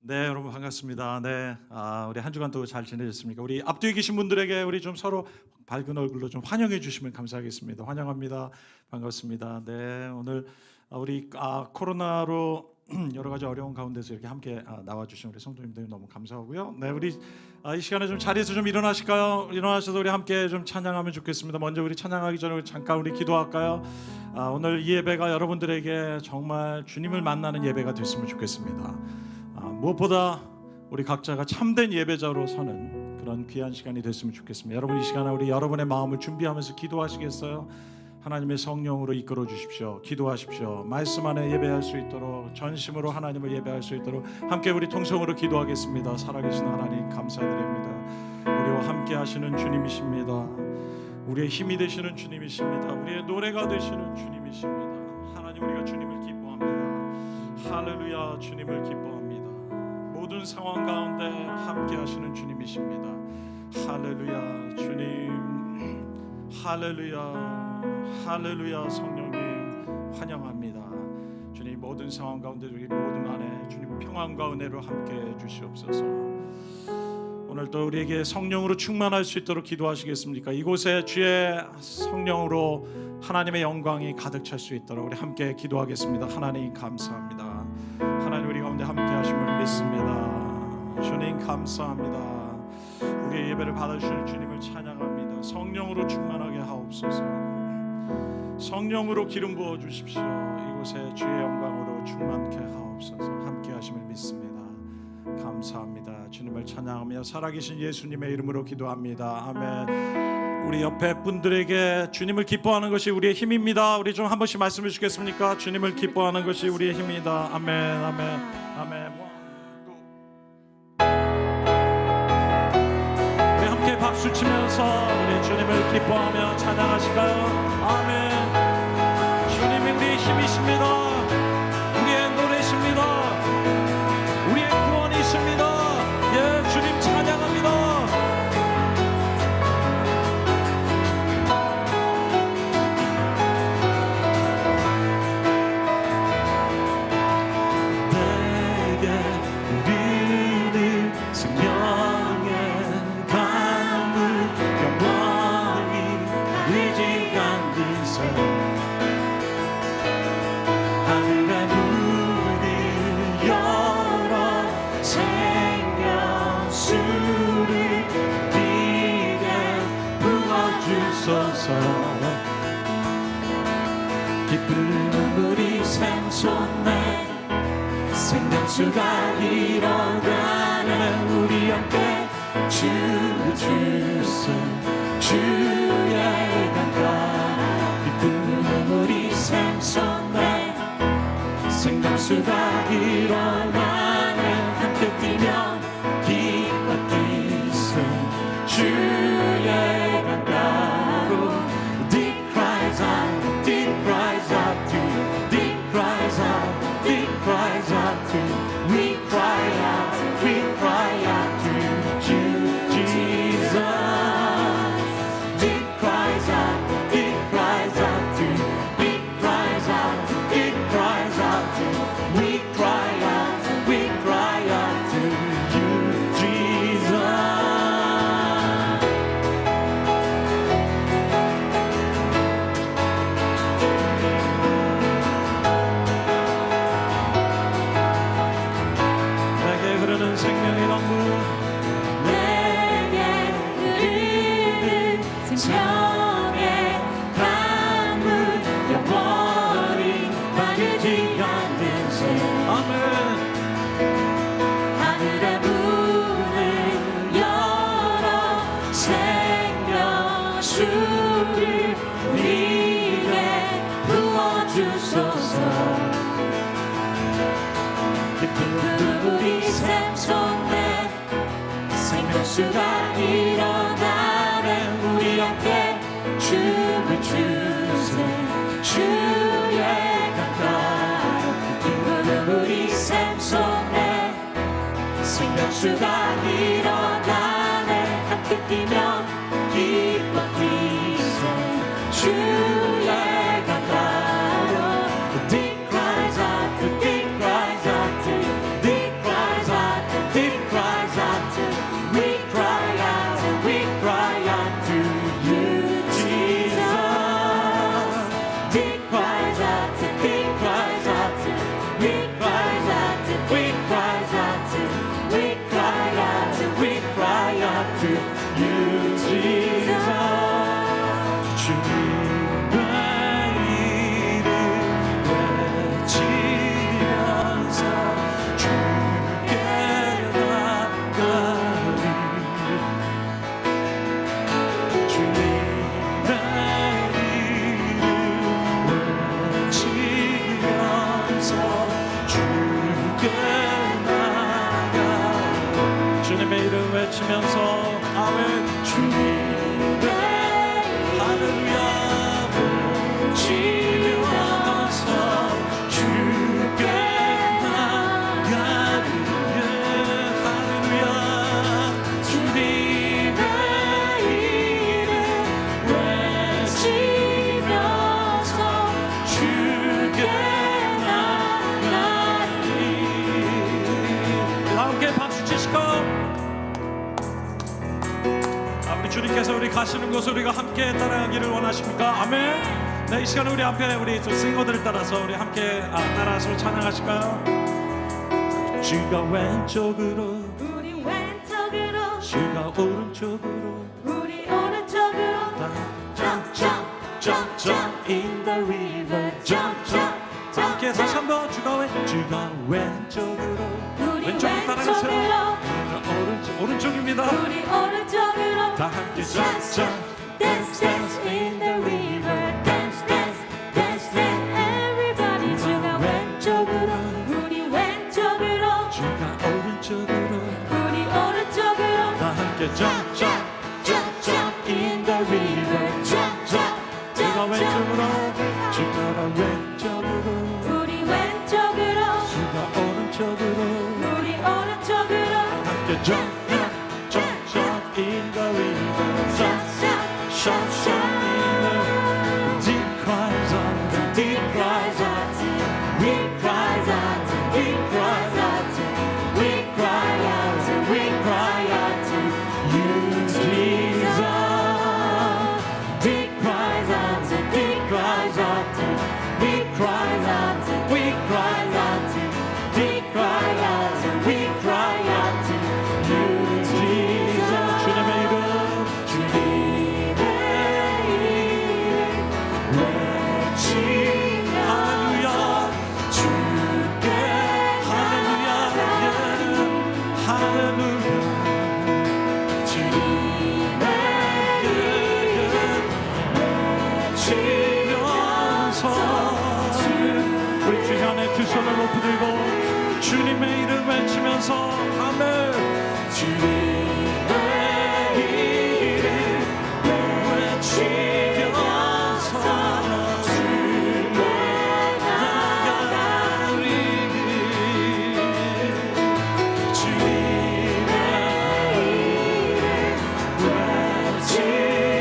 네, 여러분 반갑습니다. 네, 우리 한 주간 또 잘 지내셨습니까? 우리 앞뒤에 계신 분들에게 우리 좀 서로 밝은 얼굴로 좀 환영해 주시면 감사하겠습니다. 환영합니다. 반갑습니다. 네, 오늘 우리 코로나로 여러 가지 어려운 가운데서 이렇게 함께 나와 주신 우리 성도님들 너무 감사하고요. 네, 우리 이 시간에 좀 자리에서 좀 일어나실까요? 일어나셔서 우리 함께 좀 찬양하면 좋겠습니다. 먼저 우리 찬양하기 전에 우리 잠깐 우리 기도할까요? 오늘 이 예배가 여러분들에게 정말 주님을 만나는 예배가 됐으면 좋겠습니다. 무엇보다 우리 각자가 참된 예배자로 서는 그런 귀한 시간이 됐으면 좋겠습니다. 여러분 이 시간에 우리 여러분의 마음을 준비하면서 기도하시겠어요? 하나님의 성령으로 이끌어 주십시오. 기도하십시오. 말씀 안에 예배할 수 있도록 전심으로 하나님을 예배할 수 있도록 함께 우리 통성으로 기도하겠습니다. 살아계신 하나님 감사드립니다. 우리와 함께 하시는 주님이십니다. 우리의 힘이 되시는 주님이십니다. 우리의 노래가 되시는 주님이십니다. 하나님 우리가 주님을 기뻐합니다. 할렐루야. 주님을 기뻐합니다. 모든 상황 가운데 함께 하시는 주님이십니다. 할렐루야. 주님 할렐루야. 할렐루야. 성령님 환영합니다. 주님 모든 상황 가운데 우리 모든 안에 주님 평안과 은혜로 함께 해 주시옵소서. 오늘 또 우리에게 성령으로 충만할 수 있도록 기도하시겠습니까? 이곳에 주의 성령으로 하나님의 영광이 가득 찰 수 있도록 우리 함께 기도하겠습니다. 하나님 감사합니다. 하나님 우리 가운데 함께 하심을 믿습니다. 주님 감사합니다. 우리의 예배를 받아주시는 주님을 찬양합니다. 성령으로 충만하게 하옵소서. 성령으로 기름 부어 주십시오. 이곳에 주의 영광으로 충만케 하옵소서. 함께 하심을 믿습니다. 감사합니다. 주님을 찬양하며 살아계신 예수님의 이름으로 기도합니다. 아멘. 우리 옆에 분들에게 주님을 기뻐하는 것이 우리의 힘입니다. 우리 좀 한 번씩 말씀해 주시겠습니까? 주님을 기뻐하는 것이 우리의 힘이다. 아멘, 아멘, 아멘. 우리 함께 박수 치면서 우리 주님을 기뻐하며 찬양하실까요? 아멘. 주님이 우리의 힘이십니다. 우리의 노래십니다. 우리의 구원이십니다. 예, 주님 찬양합니다. 깊은 눈물이 샘솟네 생명수가 일어나는 우리 함께 춤을 추세 주의 강가 깊은 눈물이 샘솟네 생명수가 일어나는 함께 뛰면 기뻐 뛰세 주의 강가로 Deep cries out, deep cries out to you. Deep cries out, deep cries out to you. We cry out to you, Jesus. Deep cries out, deep cries out to you. Deep cries out, deep cries out to you. We cry out to you, Jesus. 내게 흐르는 생명의 강물 내게 흐르는 생명의 강물 영원히 마르지 않는 새 아멘. 하늘의 문을 열어 생명수를 우리에게 부어주소서 깊은 눈물이 샘솟네 생명수가 일어나는 우리 함께 춤을 추세 주의 강가 깊은 눈물이 샘솟네 생명수가 일어나네 함께 뛰면 기뻐 뛰세 주의 강가로 The deep cries out, the deep cries out to you. Deep cries out to you, Jesus. 주님의 이름 외치면서 주께 나가리. 주님의 이름 외치면서 주께 나가리. 주님의 이름 외치면서 아멘. 주님의 할렐루야 외치면서 주께 나가리. 할렐루야 주님의 이름 외치면서 주께 나가리. 다 함께 박수 치시고 우리 주님께서 우리 가시는 곳을 우리가 함께 따라가기를 원하십니까? 아멘. 네, 이 시간에 우리 앞에 우리 두 싱어들을 따라서 우리 함께 따라서 찬양하실까요? 주가 왼쪽으로 우리 왼쪽으로 주가 오른쪽으로 우리 오른쪽으로 jump jump jump jump in the river jump jump. 자, 함께 다시 한번 주가 왼쪽으로 우리 왼쪽으로 따라가세요. 왼쪽으로 오른쪽입니다. 우리 오른쪽으로 다 함께 jump jump Dance dance in the river Dance dance dance dance everybody 주가 왼쪽으로 우리 왼쪽으로 주가 오른쪽으로 우리 오른쪽으로 다 함께 jump jump jump jump in the river jump jump. 주가 왼쪽으로 주가 왼쪽으로 우리 왼쪽으로 주가 오른쪽으로 우리 오른쪽으로 함께 jump jump jump jump in the river jump shout shout in the deep cries out, deep cries out, we cries out, deep cries out, we cry out, we cry out to you, Jesus. Deep cries out, deep cries out, we cries out, we cries out, deep cry out, we cry out to you, Jesus. 주님의 이름 주님의 이름 외치면서 주께 할렐루야 할렐루야 주님의 이름 외치면서 우리 주님 안에 두 손을 높이 들고 주님의 이름 외치면서 아멘. 주님의 이름 외치면서 주께 나가리. 주님의 이름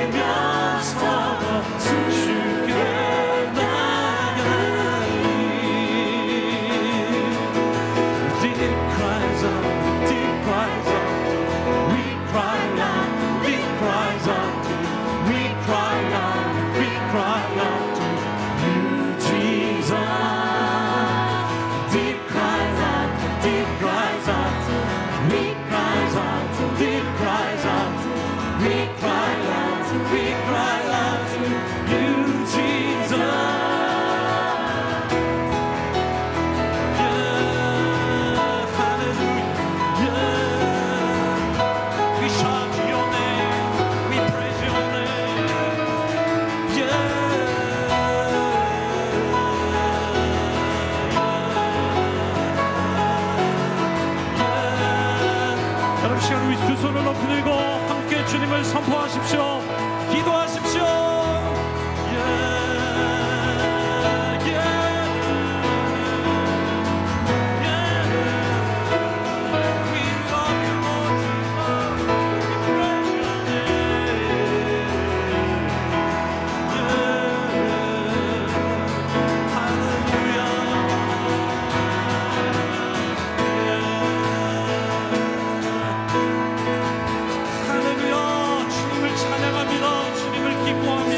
외치면서 주께 나가리. Deep cries out, deep cries out, we cry out, deep cries out, we cry out, we cry out to you, Jesus. Deep cries out, deep cries out, we cries out, deep cries out, we cry out, we cry out to you, Jesus. We shout your name, we praise your name. 여러분 시간 우리 두 손을 높이 들고 함께 주님을 선포하십시오. 기도하십시오. We love you, Lord Jesus. We praise your name. 할렐루야. 주님을 찬양합니다. 주님을 기뻐합니다.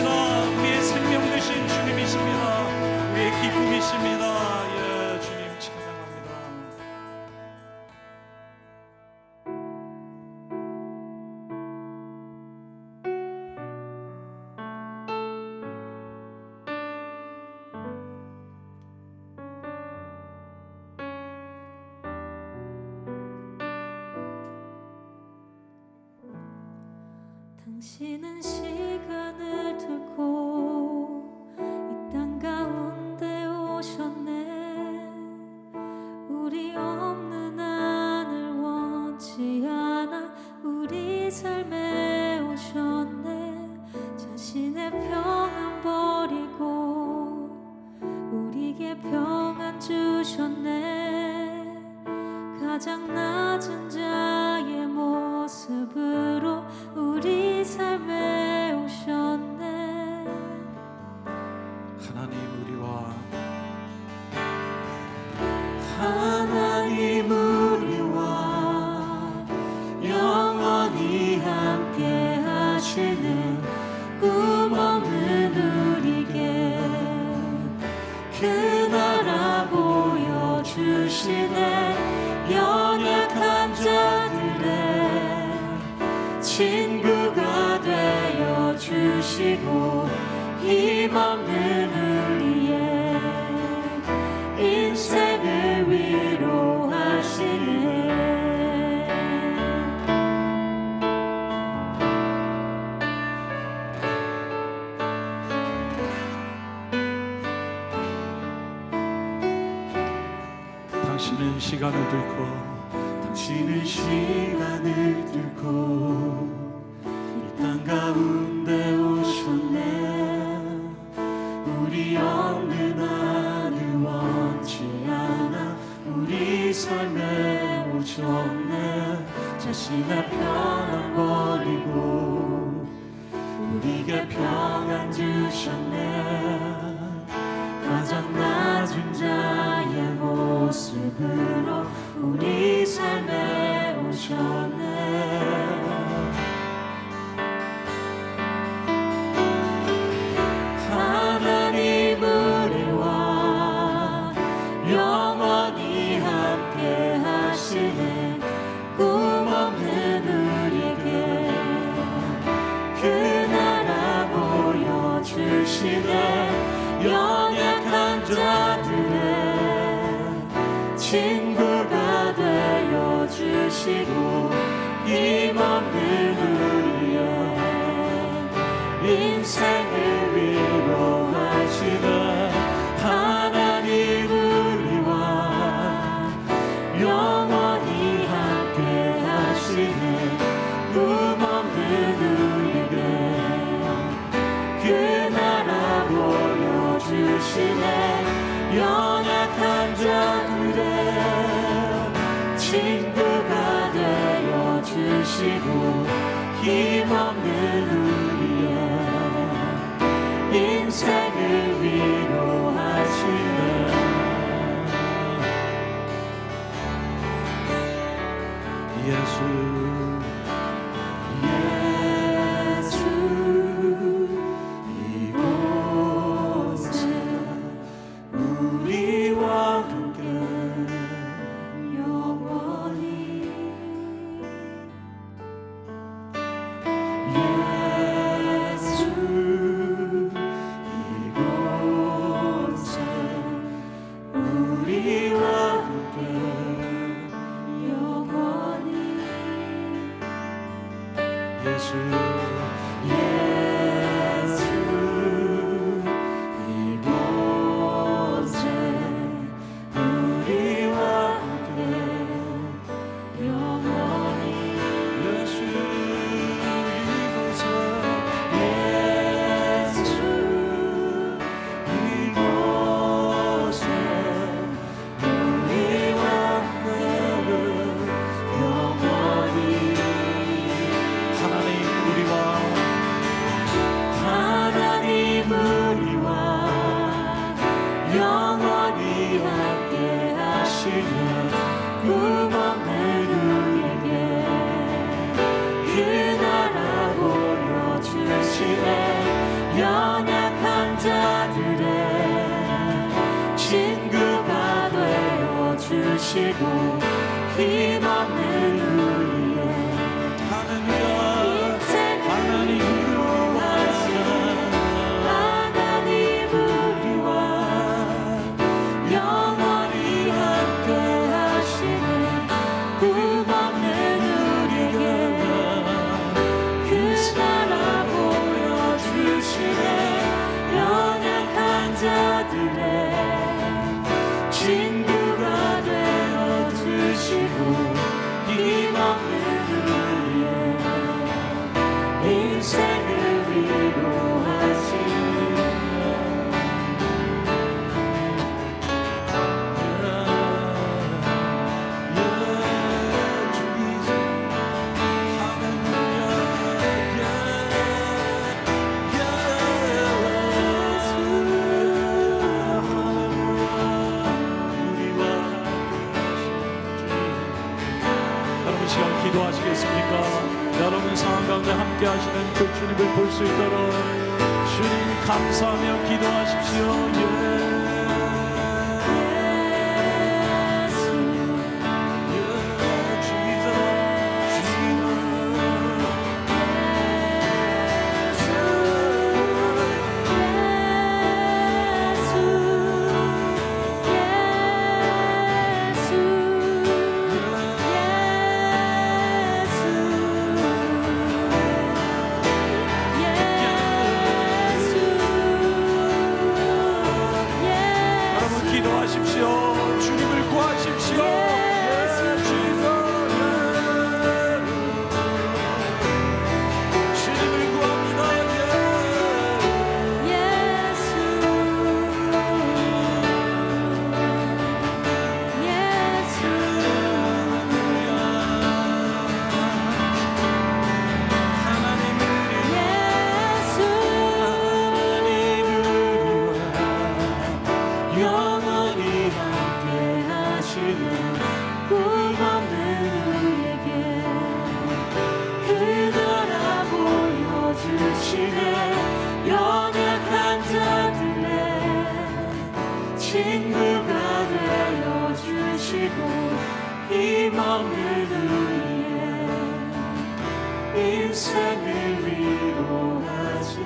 당신은 시간을 뚫고 이 땅 가운데 오셨네. 우리 없는 하늘 원치 않아 우리 삶에 오셨네. 자신의 평안 버리고 우리에게 평안 주셨네. 가장 낮은 자의 모습으로 우리 삶에 오셨네. 하나님 우리와 영원히 함께 하시는 꿈 없는 우리에게 그 나라 보여주시네. 연약한 자들의 친구가 되어 주시고 힘없는 우리의 인생을 위로하시네. 당신은 시간을 뚫고 당신은 시간을 뚫고 이 땅 가운데 오셨네. 우리 없는 하늘 원치 않아 우리 삶에 오셨네. 자신의 평안 버리고 우리에게 평안 주셨네. 가장 낮은 자의 모습으로 우리 삶에 오셨네. 하나님 우리와 영원히 함께 하시네. 꿈 없는 우리에게 그 나라 보여주시네. 연약한 자들의 친구가 되어 주시고 힘없는 우리의 인생을 위로하시네. 하나님 우리와 영원히 함께 하시네. 꿈 없는 우리에게 그 나라 보여주시네. 연약한 자들의 친구가 되어 주시고 힘없는 우리의 인생을 위로하시네. 예수 이곳에 우리와 함께 영원히 예수 이곳에 우리와 함께 영원히 예수 예수 이곳에 우리와 함께 영원히 예수 예수 이곳에 우리와 함께 영원히 하나님 우리와 영원히 함께 하시네. 꿈 없는 우리에게 그 나라 보여주시네. 연약한 자들의 친구가 되어 주시고 힘없는 우리의 하나님 하나님 우리와 영원히 함께 하시네. 꿈 없는 우리에게 그 자들의 친구가 되어 주시고 힘없는 우리의 인생을 위로하시네. 여러분 시간 기도하시겠습니까? 여러분 상황 가운데 함께 하시는 그 주님을 볼 수 있도록 주님 감사하며 기도하십시오. 여러분 기도하십시오. 주님을 구하십시오. 주님을 구합니다. 영원히 함께 하시는 꿈없는 우리에게 그나라 보여주시네. 연약한 자들의 친구가 되어주시고 힘없는 우리의 인생을 위로하시네.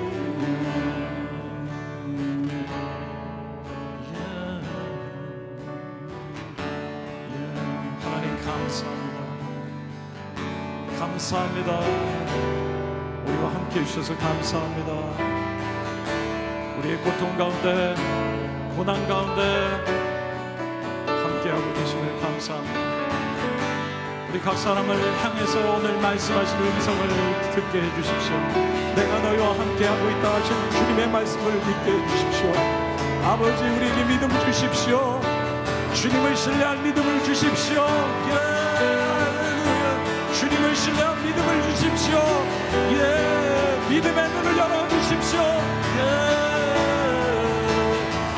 하나님 감사합니다. 감사합니다. 우리와 함께 해주셔서 감사합니다. 우리의 고통 가운데 고난 가운데 함께하고 계심을 감사합니다. 우리 각 사람을 향해서 오늘 말씀하신 음성을 듣게 해주십시오. 내가 너희와 함께하고 있다 하신 주님의 말씀을 믿게 해주십시오. 아버지 우리에게 믿음 주십시오. 주님을 신뢰할 믿음을 주십시오. 주님을 신뢰한 믿음을 주십시오. 믿음의 눈을 열어주십시오.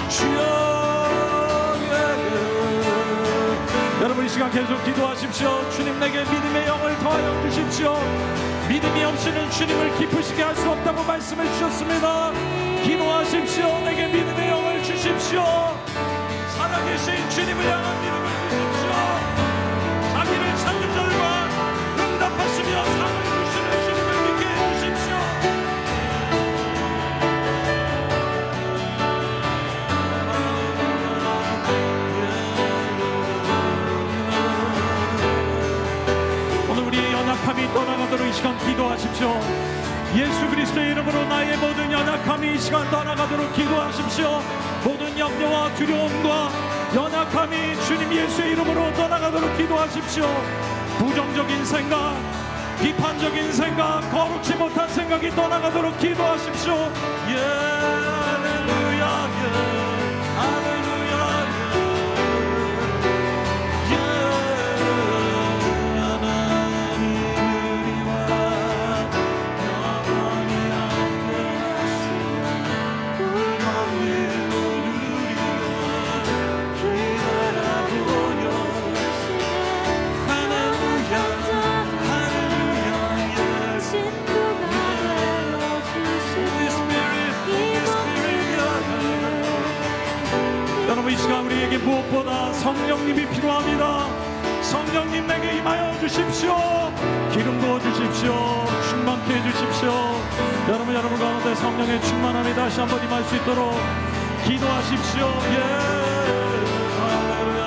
주여. 여러분 이 시간 계속 기도하십시오. 주님 내게 믿음의 영을 더하여 주십시오. 믿음이 없이는 주님을 기쁘시게 할 수 없다고 말씀해 주셨습니다. 기도하십시오. 내게 믿음의 영을 주십시오. 살아계신 주님을 향한 믿음을 주십시오. 자기를 찾는 자들과 응답하시며 상을 주시는 주님을 믿게 해주십시오. 오늘 우리의 연약함이 떠나가도록 이 시간 기도하십시오. 예수 그리스도의 이름으로 나의 모든 연약함이 이 시간 떠나가도록 기도하십시오. 모든 염려와 두려움과 연약함이 주님 예수의 이름으로 떠나가도록 기도하십시오. 부정적인 생각, 비판적인 생각, 거룩지 못한 생각이 떠나가도록 기도하십시오. 할렐루야, 할렐루야, 하나님 우리와 영원히 함께 하시는 꿈없는 우리와 기다려 보여주시네. 할렐루야, 할렐루야, 친구가 되어주시고 여러분 이 시간 우리에게 무엇보다 성령님이 필요합니다. 성령님 내게 임하여 주십시오. 기름 부어 주십시오. 충만케 해 주십시오. 여러분 가운데 성령의 충만함이 다시 한번 임할 수 있도록 기도하십시오. 할렐루야,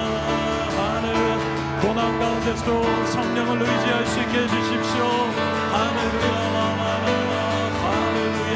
할렐루야. 고난 가운데서도 성령을 의지할 수 있게 해 주십시오. 할렐루야, 할렐루야.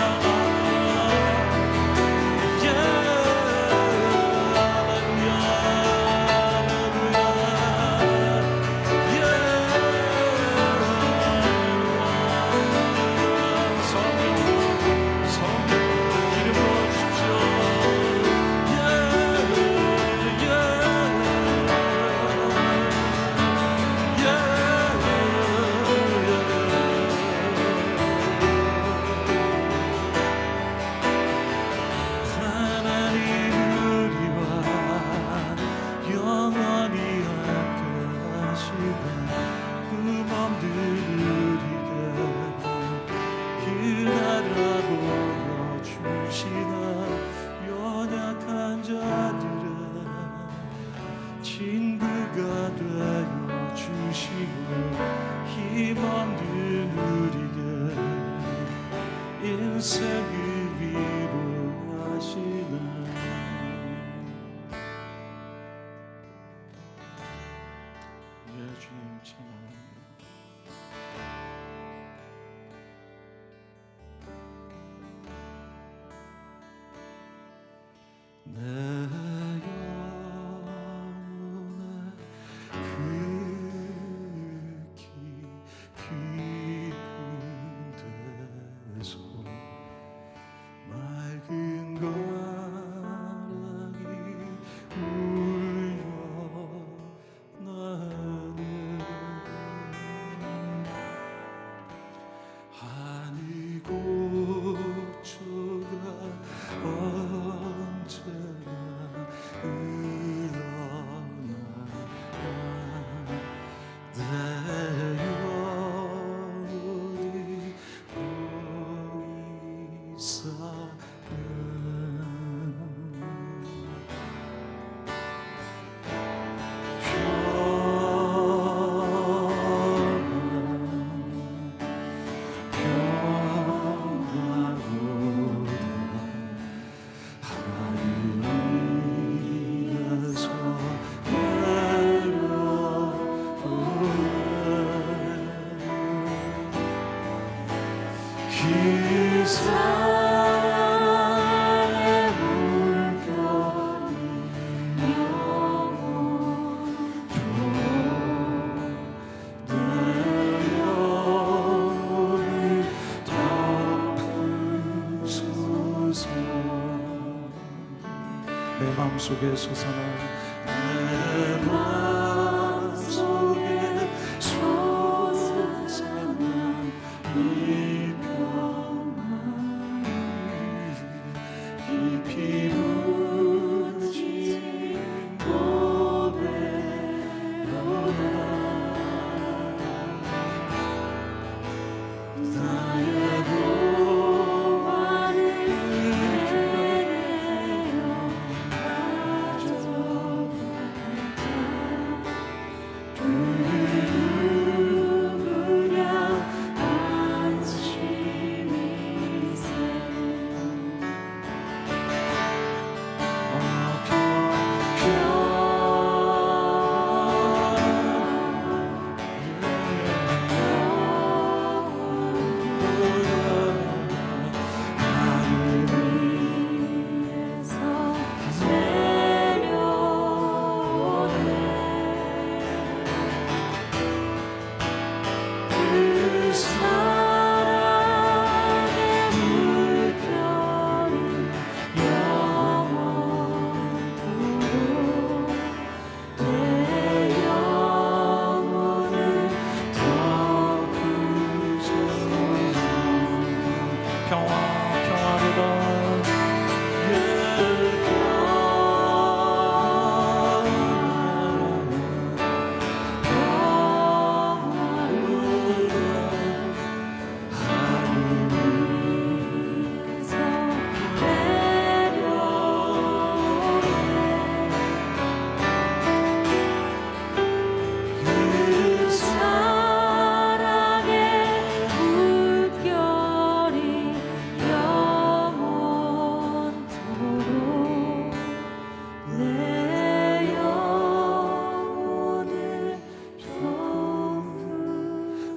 세계 위로하시네. 예, 주님 찬양합니다. 내 영혼의 그 깊은 데서 맑은 바람이 울려나는 하늘 고초가 언제나 흘러나 내 영혼이 그 사랑의 물결이 영원토록 내 영혼을 덮으소서. 내 마음속에 솟아나 내 마음속에 솟아나 이 깊이 묻힌 고백보다 나의 보화를 내려 가져가자. 누구냐 안심이 세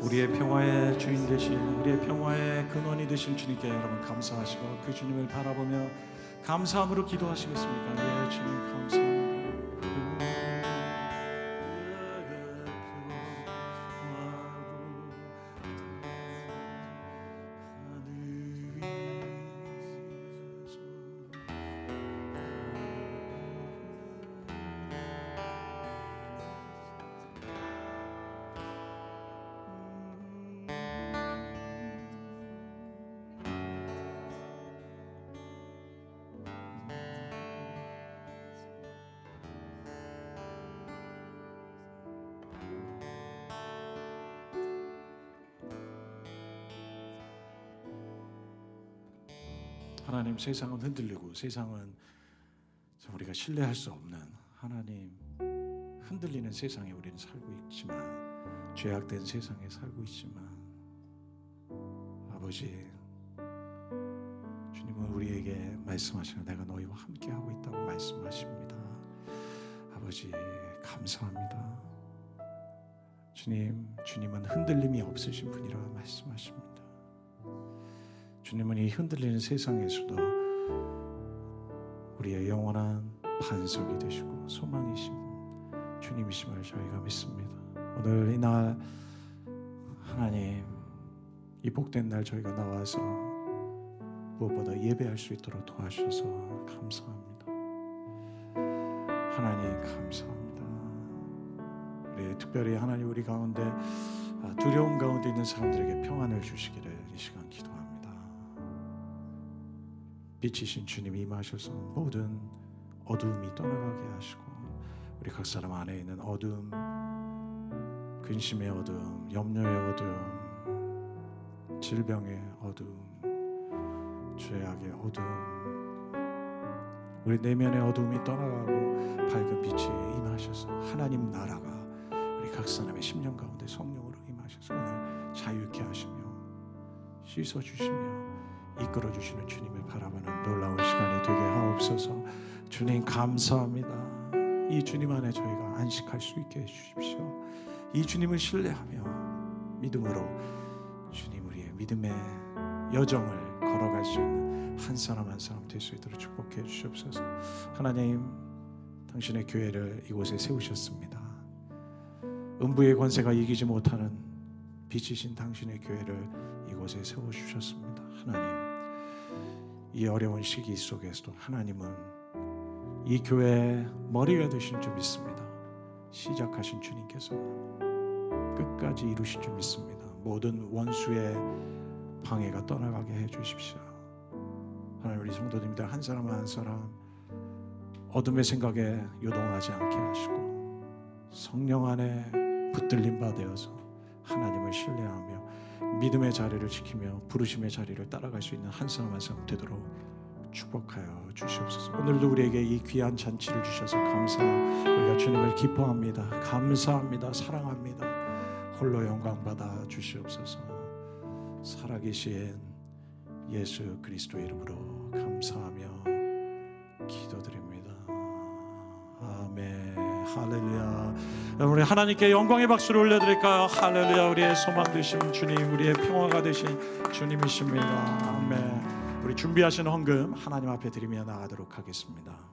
우리의 평화의 주인 되신 우리의 평화의 근원이 되신 주님께 여러분 감사하시고 그 주님을 바라보며 감사함으로 기도하시겠습니까? 예, 주님 감사합니다. 하나님, 세상은 흔들리고 세상은 우리가 신뢰할 수 없는 하나님 흔들리는 세상에 우리는 살고 있지만 죄악된 세상에 살고 있지만 아버지 하나님은 우리에게 말씀하시는 내가 너희와 함께하고 있다고 말씀하십니다. 아버지 감사합니다. 주님은 흔들림이 없으신 분이라 말씀하십니다. 주님은 이 흔들리는 세상에서도 우리의 영원한 반석이 되시고 소망이신 주님이심을 저희가 믿습니다. 오늘 이날 하나님 이 복된 날 저희가 나와서 무엇보다 예배할 수 있도록 도와주셔서 감사합니다. 하나님 감사합니다. 우리 특별히 하나님 우리 가운데 두려움 가운데 있는 사람들에게 평안을 주시기를 이 시간 기도합니다. 빛이신 주님이 임하셔서 모든 어두움이 떠나가게 하시고 우리 각 사람 안에 있는 어두움, 근심의 어두움, 염려의 어두움, 질병의 어두움, 죄악의 어두움, 우리 내면의 어두움이 떠나가고 밝은 빛이 임하셔서 하나님 나라가 우리 각 사람의 심령 가운데 성령으로 임하셔서 오늘 자유케 하시며 씻어주시며 이끌어주시는 주님을 바라보는 놀라운 시간이 되게 하옵소서. 주님 감사합니다. 이 주님 안에 저희가 안식할 수 있게 해주십시오. 이 주님을 신뢰하며 믿음으로 주님 우리의 믿음의 여정을 걸어갈 수 있는 한 사람 한 사람 될 수 있도록 축복해 주시옵소서. 하나님 당신의 교회를 이곳에 세우셨습니다. 음부의 권세가 이기지 못하는 빛이신 당신의 교회를 이곳에 세워주셨습니다. 하나님 이 어려운 시기 속에서도 하나님은 이 교회의 머리가 되신 줄 믿습니다. 시작하신 주님께서 끝까지 이루실 줄 믿습니다. 모든 원수의 방해가 떠나가게 해주십시오. 하나님 우리 성도님들 한 사람 한 사람 어둠의 생각에 요동하지 않게 하시고 성령 안에 붙들림 받아서 하나님을 신뢰하며 믿음의 자리를 지키며 부르심의 자리를 따라갈 수 있는 한 사람 한 사람 되도록 축복하여 주시옵소서. 오늘도 우리에게 이 귀한 잔치를 주셔서 우리가 주님을 기뻐합니다. 감사합니다. 사랑합니다. 홀로 영광 받아 주시옵소서. 살아계신 예수 그리스도의 이름으로 감사하며 기도드립니다. 아멘. 할렐루야. 우리 하나님께 영광의 박수를 올려드릴까요? 할렐루야. 우리의 소망 되신 주님, 우리의 평화가 되신 주님이십니다. 아멘. 우리 준비하신 헌금 하나님 앞에 드리며 나가도록 하겠습니다.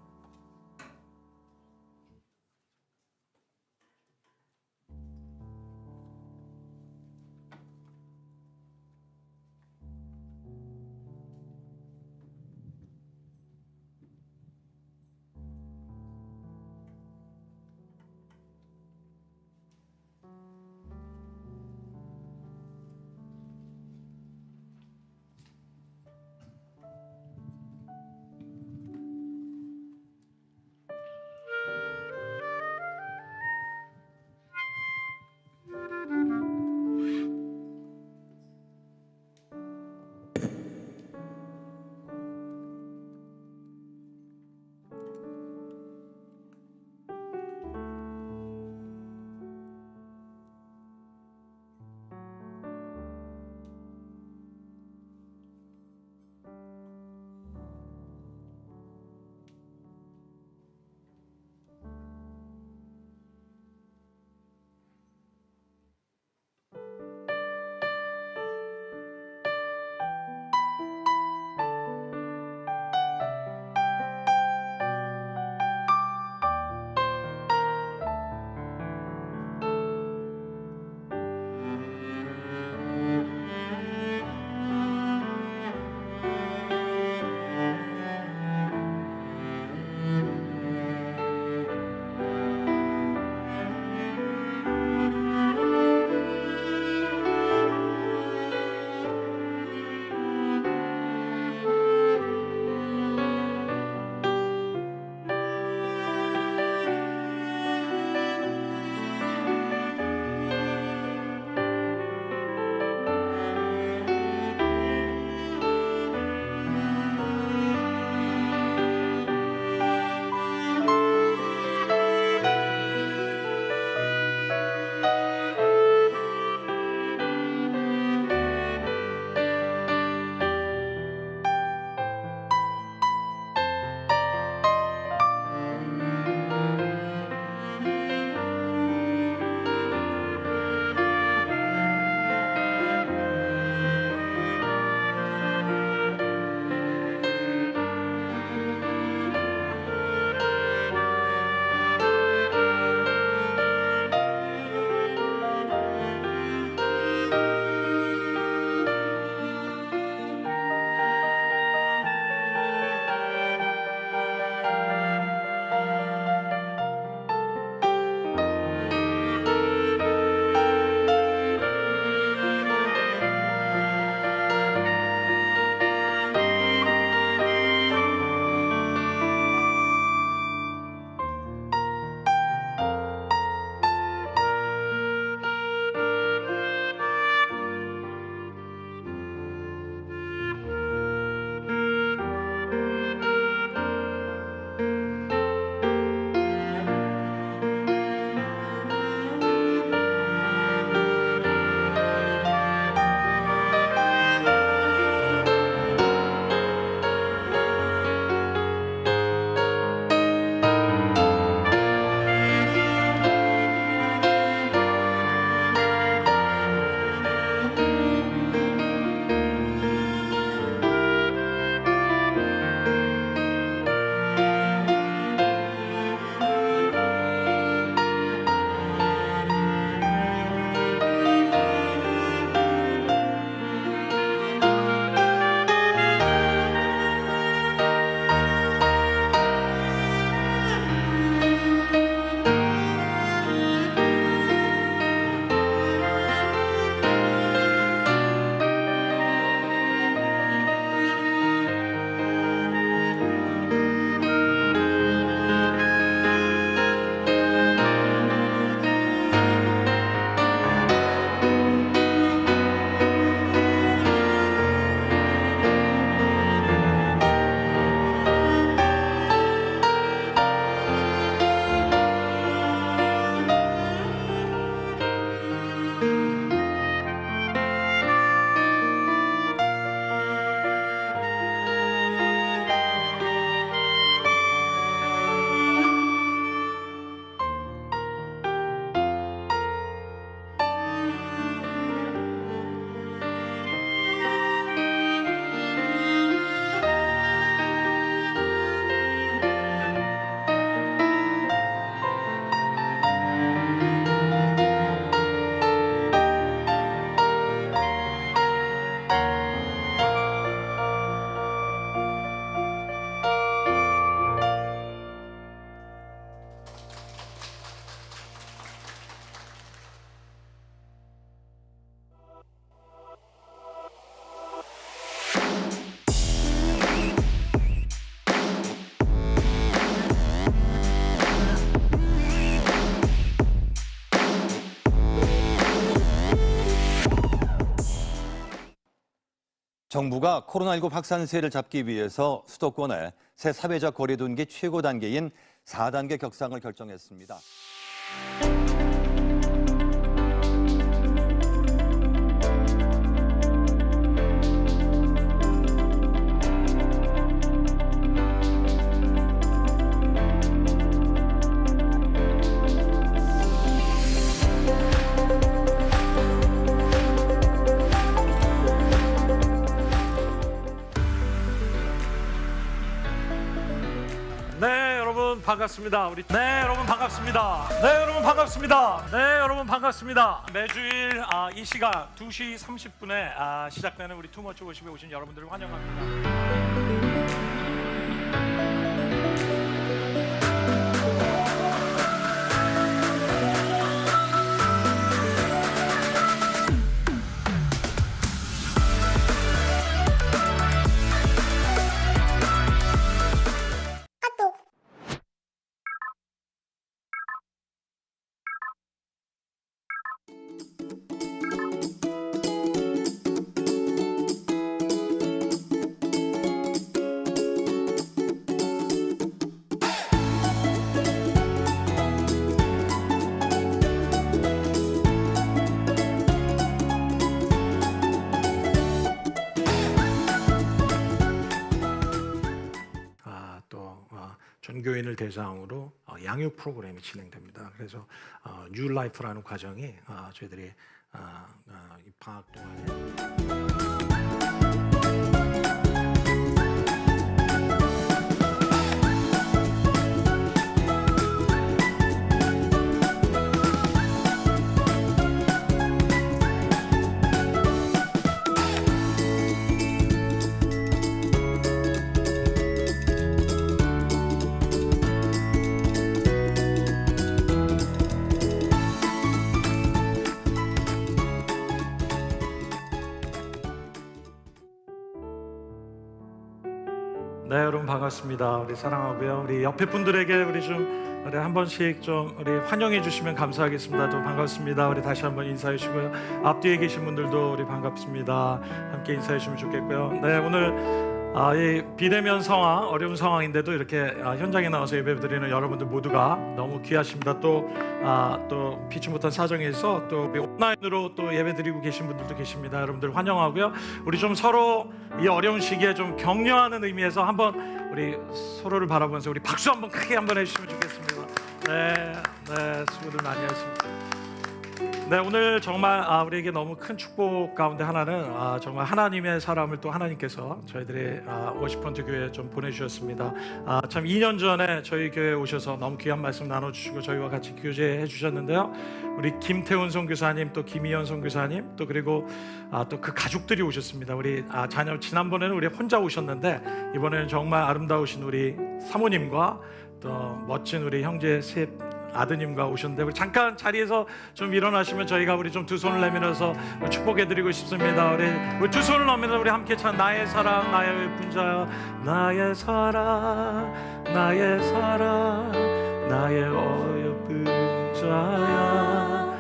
정부가 코로나19 확산세를 잡기 위해서 수도권에 새 사회적 거리두기 최고 단계인 4단계 격상을 결정했습니다. 네, 여러분 반갑습니다. 여러분 반갑습니다. 네, 여러분 반갑습니다. 네, 여러분 반갑습니다. 매주일 이 시간 2시 30분에 시작되는 우리 투머치 워십에 오신 여러분들을 환영합니다. 전교인을 대상으로 양육 프로그램이 진행됩니다. 그래서 뉴 라이프라는 과정이 저희들이 이 방학 동안에 네, 여러분 반갑습니다. 우리 사랑하고요. 우리 옆에 분들에게 우리 한 번씩 좀 우리 환영해 주시면 감사하겠습니다. 또 반갑습니다. 우리 다시 한번 인사해 주시고요. 앞뒤에 계신 분들도 우리 반갑습니다. 함께 인사해 주시면 좋겠고요. 네, 오늘 이 비대면 상황, 어려운 상황인데도 이렇게 현장에 나와서 예배드리는 여러분들 모두가 너무 귀하십니다. 또 피치 못한 사정에서 또 우리 온라인으로 또 예배드리고 계신 분들도 계십니다. 여러분들 환영하고요. 우리 좀 서로 이 어려운 시기에 좀 격려하는 의미에서 한번 우리 서로를 바라보면서 우리 박수 한번 크게 한번 해주시면 좋겠습니다. 네, 수고들 많이 하십니다. 네, 오늘 정말 우리에게 너무 큰 축복 가운데 하나는 정말 하나님의 사람을 또 하나님께서 저희들의 워시펀트 교회에 좀 보내주셨습니다. 참 2년 전에 저희 교회에 오셔서 너무 귀한 말씀 나눠주시고 저희와 같이 교제해 주셨는데요. 우리 김태훈 선교사님, 또 김희연 선교사님, 또 그리고 또 그 가족들이 오셨습니다. 우리 자녀 지난번에는 우리 혼자 오셨는데 이번에는 정말 아름다우신 우리 사모님과 또 멋진 우리 형제 셋 아드님과 오셨는데 우리 잠깐 자리에서 좀 일어나시면 저희가 우리 좀 두 손을 내밀어서 축복해드리고 싶습니다. 우리 두 손을 내밀어 우리 함께 찬 나의 사랑 나의 분자야 나의 사랑 나의 사랑 나의 어여쁜 자야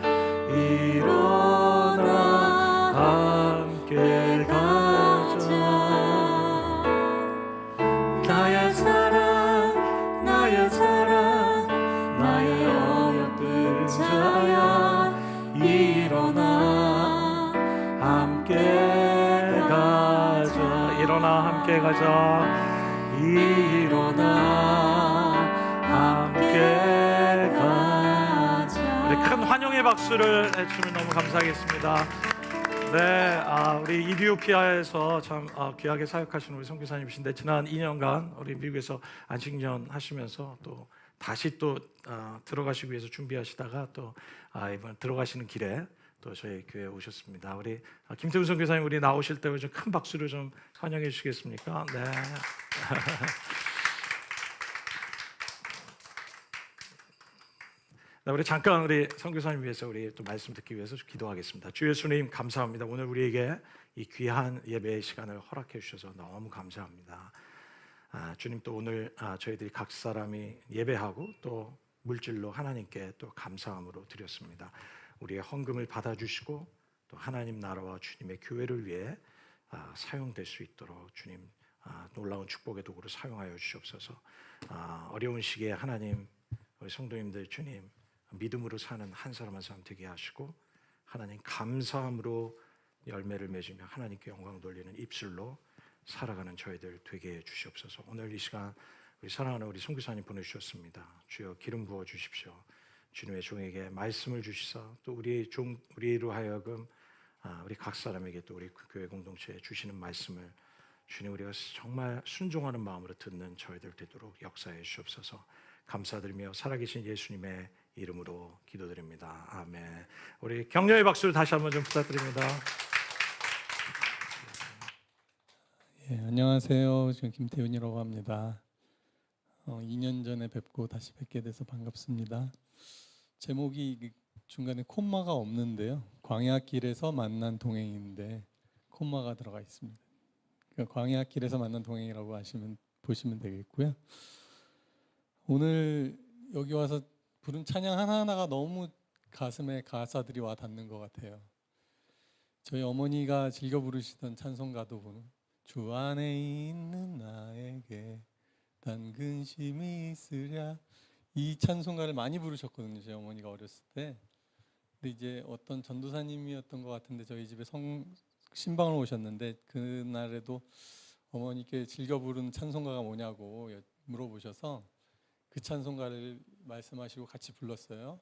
일어나 함께 가자 나의 사랑 나의 사랑 나의 어여쁜 자야 일어나 함께 가자 일어나 함께 가자 일어나 함께 가자 우리 큰 환영의 박수를 해주면 너무 감사하겠습니다. 네, 우리 이디오피아에서 참 귀하게 사역하시는 우리 선교사님이신데 지난 2년간 우리 미국에서 안식년 하시면서 또 다시 또 들어가시기 위해서 준비하시다가 또 이번 들어가시는 길에 또 저희 교회에 오셨습니다. 우리 김태훈 선교사님 우리 나오실 때 좀 큰 박수를 좀 환영해 주시겠습니까? 네. 네, 우리 잠깐 우리 선교사님 위해서 우리 또 말씀 듣기 위해서 기도하겠습니다. 주 예수님 감사합니다. 오늘 우리에게 이 귀한 예배의 시간을 허락해 주셔서 너무 감사합니다. 주님 또 오늘 저희들이 각 사람이 예배하고 또 물질로 하나님께 또 감사함으로 드렸습니다. 우리의 헌금을 받아주시고 또 하나님 나라와 주님의 교회를 위해 사용될 수 있도록 주님 놀라운 축복의 도구로 사용하여 주시옵소서. 어려운 시기에 하나님 우리 성도님들 주님 믿음으로 사는 한 사람 한 사람 되게 하시고 하나님 감사함으로 열매를 맺으며 하나님께 영광 돌리는 입술로 살아가는 저희들 되게 해 주시옵소서. 오늘 이 시간 우리 사랑하는 우리 선교사님 보내주셨습니다. 주여 기름 부어 주십시오. 주님의 종에게 말씀을 주시사 또 우리로 하여금 우리 각 사람에게 또 우리 교회 공동체에 주시는 말씀을 주님 우리가 정말 순종하는 마음으로 듣는 저희들 되도록 역사해 주시옵소서. 감사드리며 살아계신 예수님의 이름으로 기도드립니다. 아멘. 우리 격려의 박수를 다시 한번 좀 부탁드립니다. 예, 안녕하세요. 저는 김태훈이라고 합니다. 2년 전에 뵙고 다시 뵙게 돼서 반갑습니다. 제목이 중간에 콤마가 없는데요. 광야길에서 만난 동행인데 콤마가 들어가 있습니다. 그러니까 광야길에서 만난 동행이라고 보시면 되겠고요. 오늘 여기 와서 부른 찬양 하나하나가 너무 가슴에 가사들이 와 닿는 것 같아요. 저희 어머니가 즐겨 부르시던 찬송가도 보는 주 안에 있는 나에게 단 근심이 있으랴, 이 찬송가를 많이 부르셨거든요. 저희 어머니가 어렸을 때. 근데 이제 어떤 전도사님이었던 것 같은데 저희 집에 신방을 오셨는데 그날에도 어머니께 즐겨 부르는 찬송가가 뭐냐고 물어보셔서 그 찬송가를 말씀하시고 같이 불렀어요.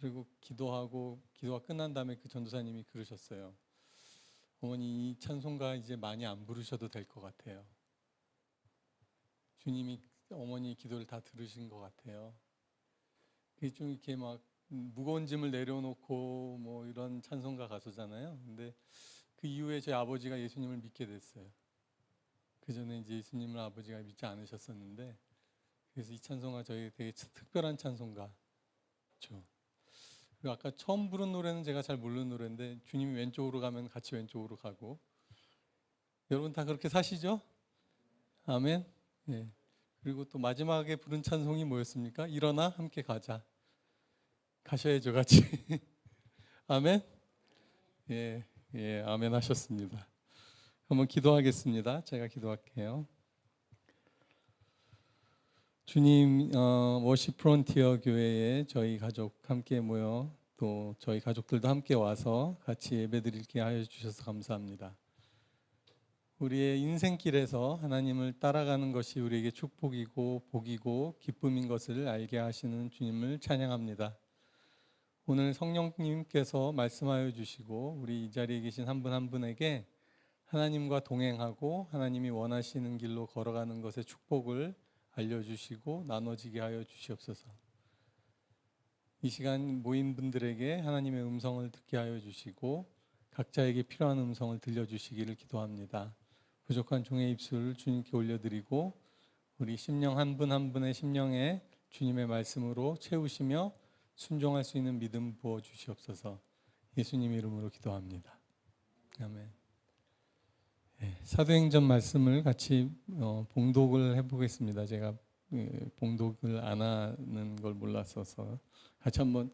그리고 기도가 끝난 다음에 그 전도사님이 그러셨어요. 어머니 이 찬송가 이제 많이 안 부르셔도 될 것 같아요. 주님이 어머니 기도를 다 들으신 것 같아요. 그게 좀 이렇게 막 무거운 짐을 내려놓고 뭐 이런 찬송가 가수잖아요. 근데 그 이후에 저희 아버지가 예수님을 믿게 됐어요. 그 전에 이제 예수님을 아버지가 믿지 않으셨었는데, 그래서 이 찬송가 저희 되게 특별한 찬송가죠. 그리고 아까 처음 부른 노래는 제가 잘 모르는 노래인데 주님이 왼쪽으로 가면 같이 왼쪽으로 가고, 여러분 다 그렇게 사시죠? 아멘. 예. 그리고 또 마지막에 부른 찬송이 뭐였습니까? 일어나 함께 가자. 가셔야죠, 같이. 아멘. 예, 예, 아멘 하셨습니다. 한번 기도하겠습니다. 제가 기도할게요. 주님, 워십 프론티어 교회에 저희 가족 함께 모여 또 저희 가족들도 함께 와서 같이 예배드리게 하여 주셔서 감사합니다. 우리의 인생길에서 하나님을 따라가는 것이 우리에게 축복이고 복이고 기쁨인 것을 알게 하시는 주님을 찬양합니다. 오늘 성령님께서 말씀하여 주시고 우리 이 자리에 계신 한 분 한 분에게 하나님과 동행하고 하나님이 원하시는 길로 걸어가는 것의 축복을 알려주시고 나눠지게 하여 주시옵소서. 이 시간 모인 분들에게 하나님의 음성을 듣게 하여 주시고 각자에게 필요한 음성을 들려주시기를 기도합니다. 부족한 종의 입술을 주님께 올려드리고 우리 심령 한 분 한 분의 심령에 주님의 말씀으로 채우시며 순종할 수 있는 믿음 부어 주시옵소서. 예수님 이름으로 기도합니다. 아멘. 네, 사도행전 말씀을 같이 봉독을 해보겠습니다. 제가 봉독을 안 하는 걸 몰랐어서 같이 한번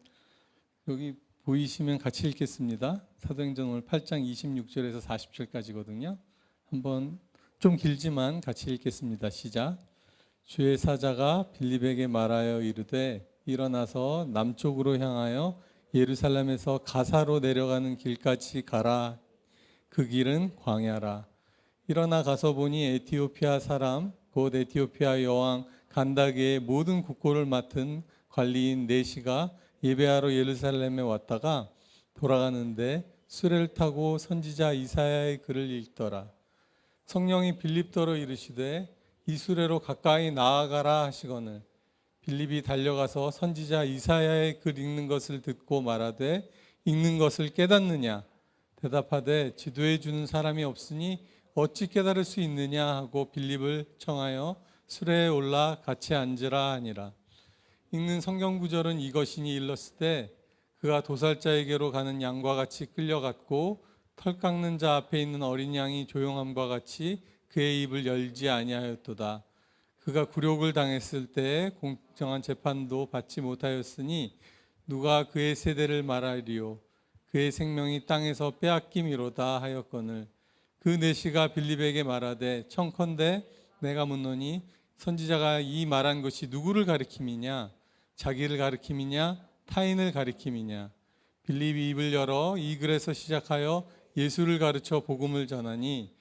여기 보이시면 같이 읽겠습니다. 사도행전 오늘 8장 26절에서 40절까지거든요. 한번 좀 길지만 같이 읽겠습니다. 시작. 주의 사자가 빌립에게 말하여 이르되 일어나서 남쪽으로 향하여 예루살렘에서 가사로 내려가는 길까지 가라. 그 길은 광야라. 일어나 가서 보니 에티오피아 사람 곧 에티오피아 여왕 간다게의 모든 국고를 맡은 관리인 네시가 예배하러 예루살렘에 왔다가 돌아가는데 수레를 타고 선지자 이사야의 글을 읽더라. 성령이 빌립더러 이르시되 이 수레로 가까이 나아가라 하시거늘 빌립이 달려가서 선지자 이사야의 글 읽는 것을 듣고 말하되 읽는 것을 깨닫느냐? 대답하되 지도해 주는 사람이 없으니 어찌 깨달을 수 있느냐 하고 빌립을 청하여 수레에 올라 같이 앉으라 하니라. 읽는 성경 구절은 이것이니 일렀을 때 그가 도살자에게로 가는 양과 같이 끌려갔고 털 깎는 자 앞에 있는 어린 양이 조용함과 같이 그의 입을 열지 아니하였도다. 그가 굴욕을 당했을 때 공정한 재판도 받지 못하였으니 누가 그의 세대를 말하리요. 그의 생명이 땅에서 빼앗김이로다 하였거늘 그 내시가 빌립에게 말하되 청컨대 내가 묻노니 선지자가 이 말한 것이 누구를 가리킴이냐 자기를 가리킴이냐 타인을 가리킴이냐. 빌립이 입을 열어 이 글에서 시작하여 예수를 가르쳐 복음을 전하니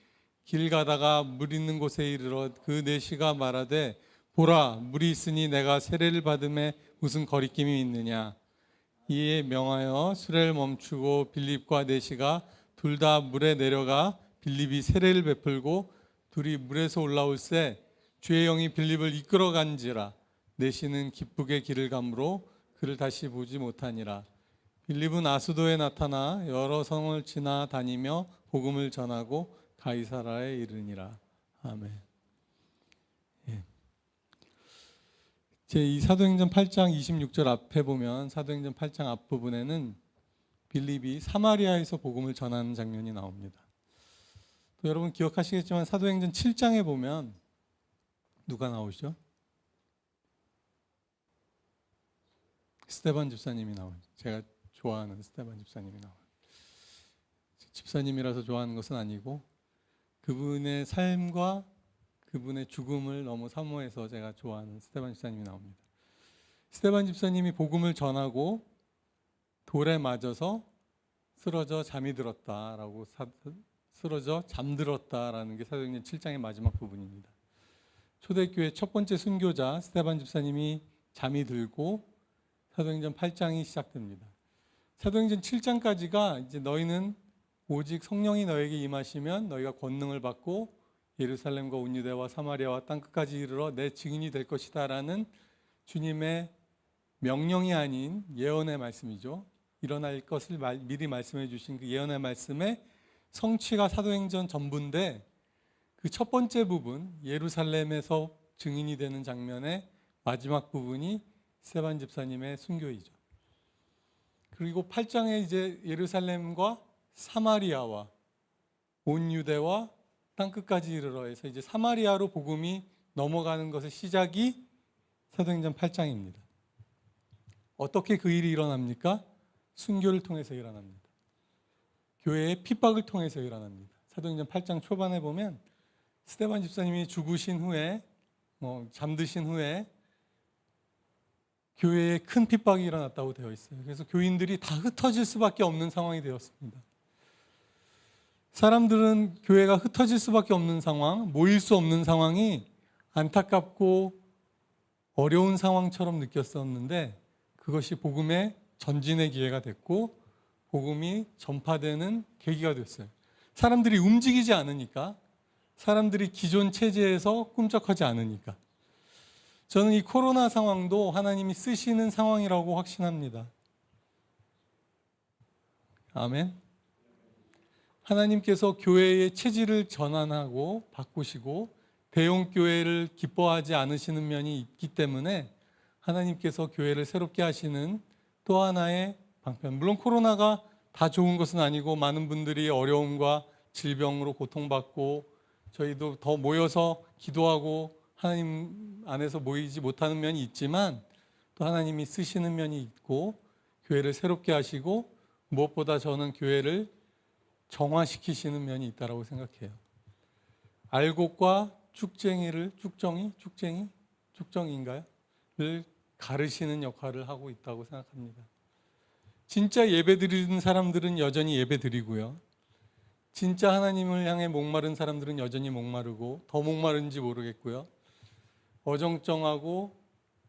길 가다가 물 있는 곳에 이르러 그 내시가 말하되 보라 물이 있으니 내가 세례를 받음에 무슨 거리낌이 있느냐. 이에 명하여 수레를 멈추고 빌립과 내시가 둘 다 물에 내려가 빌립이 세례를 베풀고 둘이 물에서 올라올새 주의 영이 빌립을 이끌어 간지라. 내시는 기쁘게 길을 가므로 그를 다시 보지 못하니라. 빌립은 아수도에 나타나 여러 성을 지나 다니며 복음을 전하고 가이사라에 이르니라. 아멘. 예. 이 사도행전 8장 26절 앞에 보면 사도행전 8장 앞부분에는 빌립이 사마리아에서 복음을 전하는 장면이 나옵니다. 또 여러분 기억하시겠지만 사도행전 7장에 보면 누가 나오시죠? 스데반 집사님이 나와요. 제가 좋아하는 스데반 집사님이 나와요. 집사님이라서 좋아하는 것은 아니고 그분의 삶과 그분의 죽음을 너무 사모해서 제가 좋아하는 스데반 집사님이 나옵니다. 스데반 집사님이 복음을 전하고 돌에 맞아서 쓰러져 잠이 들었다라고 쓰러져 잠들었다라는 게 사도행전 7장의 마지막 부분입니다. 초대교회 첫 번째 순교자 스데반 집사님이 잠이 들고 사도행전 8장이 시작됩니다. 사도행전 7장까지가 이제 너희는 오직 성령이 너에게 임하시면 너희가 권능을 받고 예루살렘과 온 유대와 사마리아와 땅 끝까지 이르러 내 증인이 될 것이다라는 주님의 명령이 아닌 예언의 말씀이죠. 일어날 것을 미리 말씀해 주신 그 예언의 말씀의 성취가 사도행전 전부인데 그 첫 번째 부분 예루살렘에서 증인이 되는 장면의 마지막 부분이 스데반 집사님의 순교이죠. 그리고 8장에 이제 예루살렘과 사마리아와 온 유대와 땅 끝까지 이르러 해서 이제 사마리아로 복음이 넘어가는 것의 시작이 사도행전 8장입니다. 어떻게 그 일이 일어납니까? 순교를 통해서 일어납니다. 교회의 핍박을 통해서 일어납니다. 사도행전 8장 초반에 보면 스데반 집사님이 죽으신 후에 잠드신 후에 교회에 큰 핍박이 일어났다고 되어 있어요. 그래서 교인들이 다 흩어질 수밖에 없는 상황이 되었습니다. 사람들은 교회가 흩어질 수밖에 없는 상황, 모일 수 없는 상황이 안타깝고 어려운 상황처럼 느꼈었는데 그것이 복음의 전진의 기회가 됐고 복음이 전파되는 계기가 됐어요. 사람들이 움직이지 않으니까, 사람들이 기존 체제에서 꿈쩍하지 않으니까. 저는 이 코로나 상황도 하나님이 쓰시는 상황이라고 확신합니다. 아멘. 하나님께서 교회의 체질을 전환하고 바꾸시고 대형 교회를 기뻐하지 않으시는 면이 있기 때문에 하나님께서 교회를 새롭게 하시는 또 하나의 방편. 물론 코로나가 다 좋은 것은 아니고 많은 분들이 어려움과 질병으로 고통받고 저희도 더 모여서 기도하고 하나님 안에서 모이지 못하는 면이 있지만 또 하나님이 쓰시는 면이 있고 교회를 새롭게 하시고 무엇보다 저는 교회를 정화시키시는 면이 있다고 생각해요. 알곡과 쭉정이인가요? 를 가르시는 역할을 하고 있다고 생각합니다. 진짜 예배 드리는 사람들은 여전히 예배 드리고요. 진짜 하나님을 향해 목마른 사람들은 여전히 목마르고 더 목마른지 모르겠고요. 어정쩡하고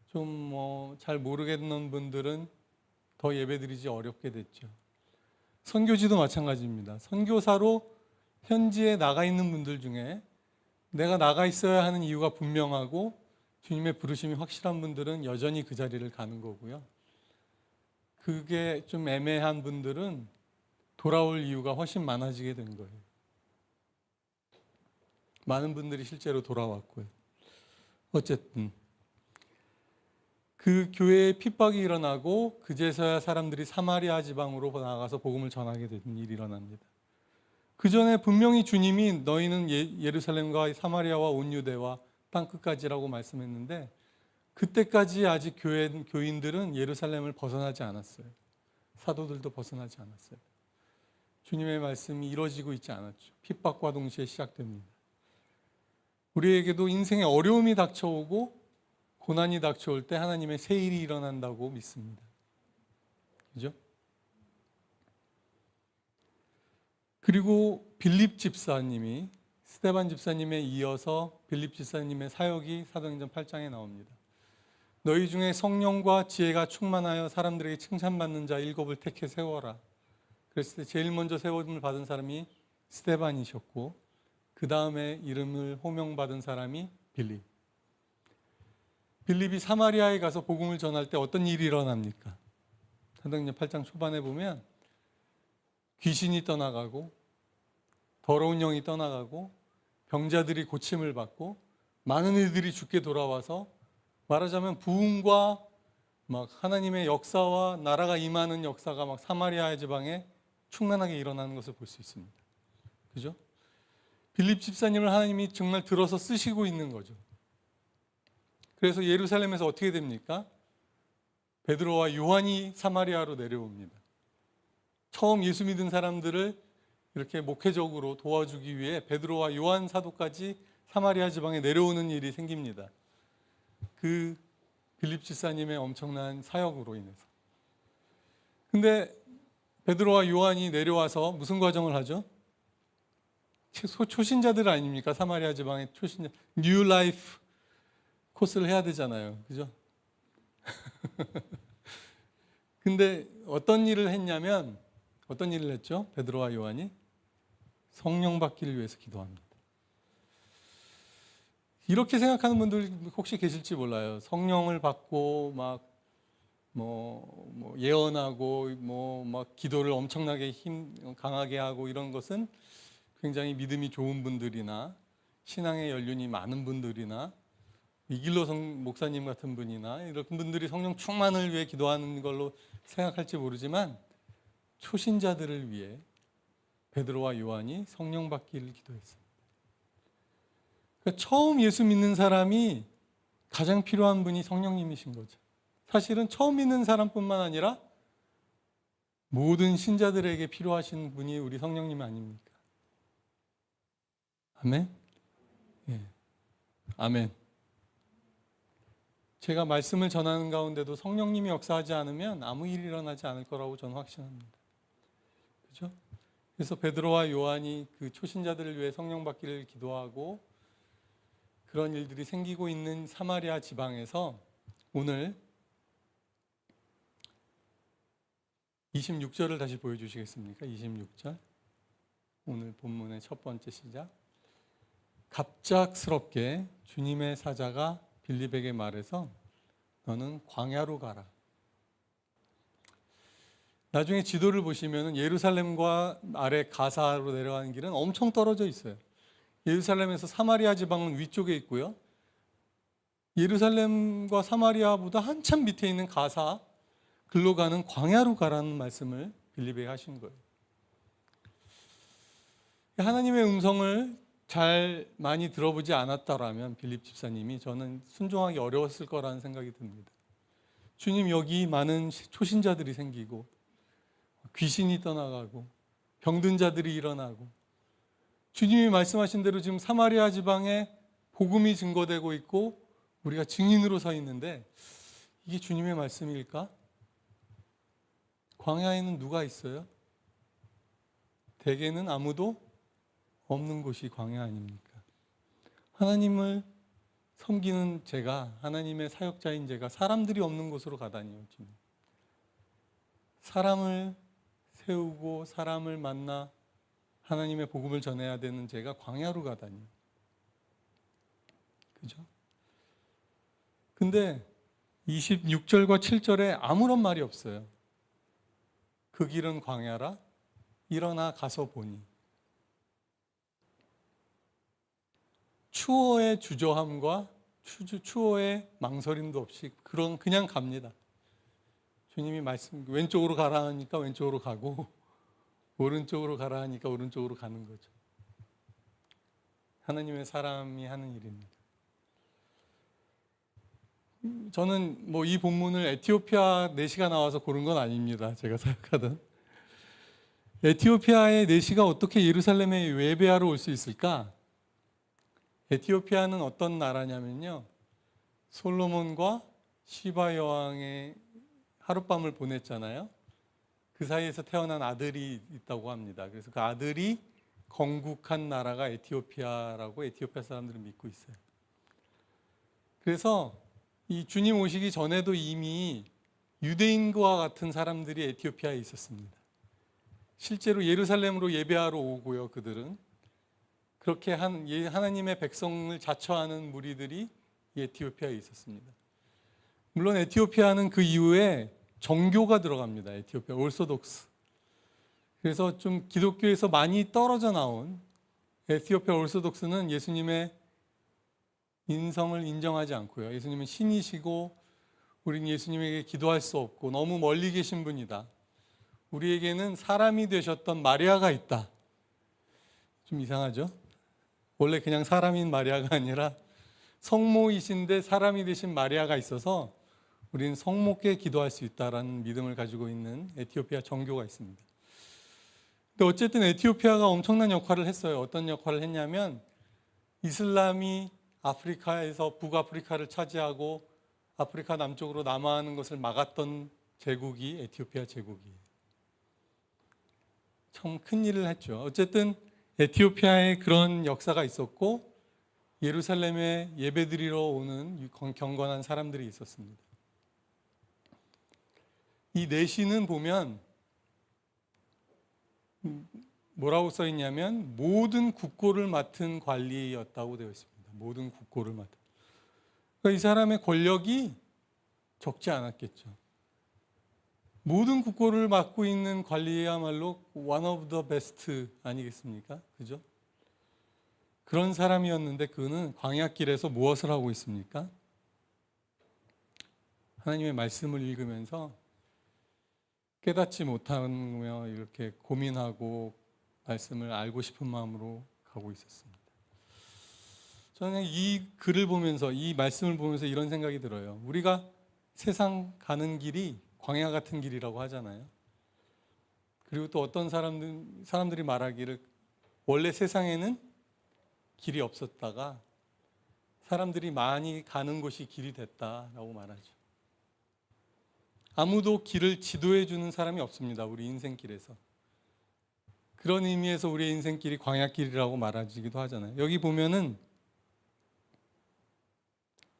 좀 잘 모르겠는 분들은 더 예배 드리지 어렵게 됐죠. 선교지도 마찬가지입니다. 선교사로 현지에 나가 있는 분들 중에 내가 나가 있어야 하는 이유가 분명하고 주님의 부르심이 확실한 분들은 여전히 그 자리를 가는 거고요. 그게 좀 애매한 분들은 돌아올 이유가 훨씬 많아지게 된 거예요. 많은 분들이 실제로 돌아왔고요. 어쨌든 그 교회에 핍박이 일어나고 그제서야 사람들이 사마리아 지방으로 나가서 복음을 전하게 된 일이 일어납니다. 그 전에 분명히 주님이 너희는 예루살렘과 사마리아와 온 유대와 땅 끝까지라고 말씀했는데 그때까지 아직 교인들은 예루살렘을 벗어나지 않았어요. 사도들도 벗어나지 않았어요. 주님의 말씀이 이루어지고 있지 않았죠. 핍박과 동시에 시작됩니다. 우리에게도 인생에 어려움이 닥쳐오고 고난이 닥쳐올 때 하나님의 새 일이 일어난다고 믿습니다. 그죠? 그리고 빌립 집사님이 스데반 집사님에 이어서 빌립 집사님의 사역이 사도행전 8장에 나옵니다. 너희 중에 성령과 지혜가 충만하여 사람들에게 칭찬받는 자 7을 택해 세워라. 그랬을 때 제일 먼저 세움을 받은 사람이 스데반이셨고 그 다음에 이름을 호명받은 사람이 빌립. 빌립이 사마리아에 가서 복음을 전할 때 어떤 일이 일어납니까? 사도행전 8장 초반에 보면 귀신이 떠나가고 더러운 영이 떠나가고 병자들이 고침을 받고 많은 이들이 죽게 돌아와서 말하자면 부흥과 막 하나님의 역사와 나라가 임하는 역사가 막 사마리아 지방에 충만하게 일어나는 것을 볼 수 있습니다. 그죠? 빌립 집사님을 하나님이 정말 들어서 쓰시고 있는 거죠. 그래서 예루살렘에서 어떻게 됩니까? 베드로와 요한이 사마리아로 내려옵니다. 처음 예수 믿은 사람들을 이렇게 목회적으로 도와주기 위해 베드로와 요한 사도까지 사마리아 지방에 내려오는 일이 생깁니다. 그 빌립 집사님의 엄청난 사역으로 인해서. 근데 베드로와 요한이 내려와서 무슨 과정을 하죠? 초신자들 아닙니까? 사마리아 지방의 초신자. 뉴 라이프 코스를 해야 되잖아요. 그죠? 근데 어떤 일을 했냐면 어떤 일을 했죠? 베드로와 요한이 성령 받기를 위해서 기도합니다. 이렇게 생각하는 분들 혹시 계실지 몰라요. 성령을 받고 막 예언하고 막 기도를 엄청나게 강하게 하고 이런 것은 굉장히 믿음이 좋은 분들이나 신앙의 연륜이 많은 분들이나 이길로 목사님 같은 분이나 이런 분들이 성령 충만을 위해 기도하는 걸로 생각할지 모르지만 초신자들을 위해 베드로와 요한이 성령 받기를 기도했습니다. 그러니까 처음 예수 믿는 사람이 가장 필요한 분이 성령님이신 거죠. 사실은 처음 믿는 사람뿐만 아니라 모든 신자들에게 필요하신 분이 우리 성령님 아닙니까? 아멘? 예. 아멘. 제가 말씀을 전하는 가운데도 성령님이 역사하지 않으면 아무 일이 일어나지 않을 거라고 저는 확신합니다. 그죠? 그래서 베드로와 요한이 그 초신자들을 위해 성령 받기를 기도하고 그런 일들이 생기고 있는 사마리아 지방에서 오늘 26절을 다시 보여주시겠습니까? 26절. 오늘 본문의 첫 번째 시작. 갑작스럽게 주님의 사자가 빌립에게 말해서 너는 광야로 가라. 나중에 지도를 보시면 예루살렘과 아래 가사로 내려가는 길은 엄청 떨어져 있어요. 예루살렘에서 사마리아 지방은 위쪽에 있고요. 예루살렘과 사마리아보다 한참 밑에 있는 가사 글로 가는 광야로 가라는 말씀을 빌립에게 하신 거예요. 하나님의 음성을 잘 많이 들어보지 않았다라면 빌립 집사님이 저는 순종하기 어려웠을 거라는 생각이 듭니다. 주님, 여기 많은 초신자들이 생기고 귀신이 떠나가고 병든 자들이 일어나고 주님이 말씀하신 대로 지금 사마리아 지방에 복음이 증거되고 있고 우리가 증인으로 서 있는데 이게 주님의 말씀일까? 광야에는 누가 있어요? 대개는 아무도 없는 곳이 광야 아닙니까? 하나님을 섬기는 제가, 하나님의 사역자인 제가 사람들이 없는 곳으로 가다니요. 주님. 사람을 세우고 사람을 만나 하나님의 복음을 전해야 되는 제가 광야로 가다니. 그죠? 근데 26절과 7절에 아무런 말이 없어요. 그 길은 광야라 일어나 가서 보니. 추호의 주저함과 추호의 망설임도 없이 그냥 갑니다. 주님이 말씀 왼쪽으로 가라 하니까 왼쪽으로 가고 오른쪽으로 가라 하니까 오른쪽으로 가는 거죠. 하나님의 사람이 하는 일입니다. 저는 이 본문을 에티오피아 내시가 나와서 고른 건 아닙니다. 제가 생각하던. 에티오피아의 내시가 어떻게 예루살렘에 예배하러 올 수 있을까? 에티오피아는 어떤 나라냐면요, 솔로몬과 시바 여왕의 하룻밤을 보냈잖아요. 그 사이에서 태어난 아들이 있다고 합니다. 그래서 그 아들이 건국한 나라가 에티오피아라고 에티오피아 사람들은 믿고 있어요. 그래서 이 주님 오시기 전에도 이미 유대인과 같은 사람들이 에티오피아에 있었습니다. 실제로 예루살렘으로 예배하러 오고요. 그들은 그렇게 하나님의 백성을 자처하는 무리들이 에티오피아에 있었습니다. 물론 에티오피아는 그 이후에 정교가 들어갑니다. 에티오피아 올소독스. 그래서 좀 기독교에서 많이 떨어져 나온 에티오피아 올소독스는 예수님의 인성을 인정하지 않고요. 예수님은 신이시고 우리는 예수님에게 기도할 수 없고 너무 멀리 계신 분이다. 우리에게는 사람이 되셨던 마리아가 있다. 좀 이상하죠? 원래 그냥 사람인 마리아가 아니라 성모이신데 사람이 되신 마리아가 있어서 우리는 성모께 기도할 수 있다라는 믿음을 가지고 있는 에티오피아 정교가 있습니다. 근데 어쨌든 에티오피아가 엄청난 역할을 했어요. 어떤 역할을 했냐면 이슬람이 아프리카에서 북아프리카를 차지하고 아프리카 남쪽으로 남하하는 것을 막았던 제국이 에티오피아 제국이에요. 참 큰 일을 했죠. 어쨌든 에티오피아에 그런 역사가 있었고 예루살렘에 예배드리러 오는 경건한 사람들이 있었습니다. 이 내시는 보면 뭐라고 써 있냐면 모든 국고를 맡은 관리였다고 되어 있습니다. 모든 국고를 맡은. 그러니까 이 사람의 권력이 적지 않았겠죠. 모든 국고를 맡고 있는 관리야말로 one of the best 아니겠습니까? 그죠? 그런 사람이었는데 그는 광야길에서 무엇을 하고 있습니까? 하나님의 말씀을 읽으면서 깨닫지 못하며 이렇게 고민하고 말씀을 알고 싶은 마음으로 가고 있었습니다. 저는 이 글을 보면서 이 말씀을 보면서 이런 생각이 들어요. 우리가 세상 가는 길이 광야 같은 길이라고 하잖아요. 그리고 또 어떤 사람들이 말하기를 원래 세상에는 길이 없었다가 사람들이 많이 가는 곳이 길이 됐다라고 말하죠. 아무도 길을 지도해 주는 사람이 없습니다. 우리 인생길에서. 그런 의미에서 우리의 인생길이 광야길이라고 말하기도 하잖아요. 여기 보면은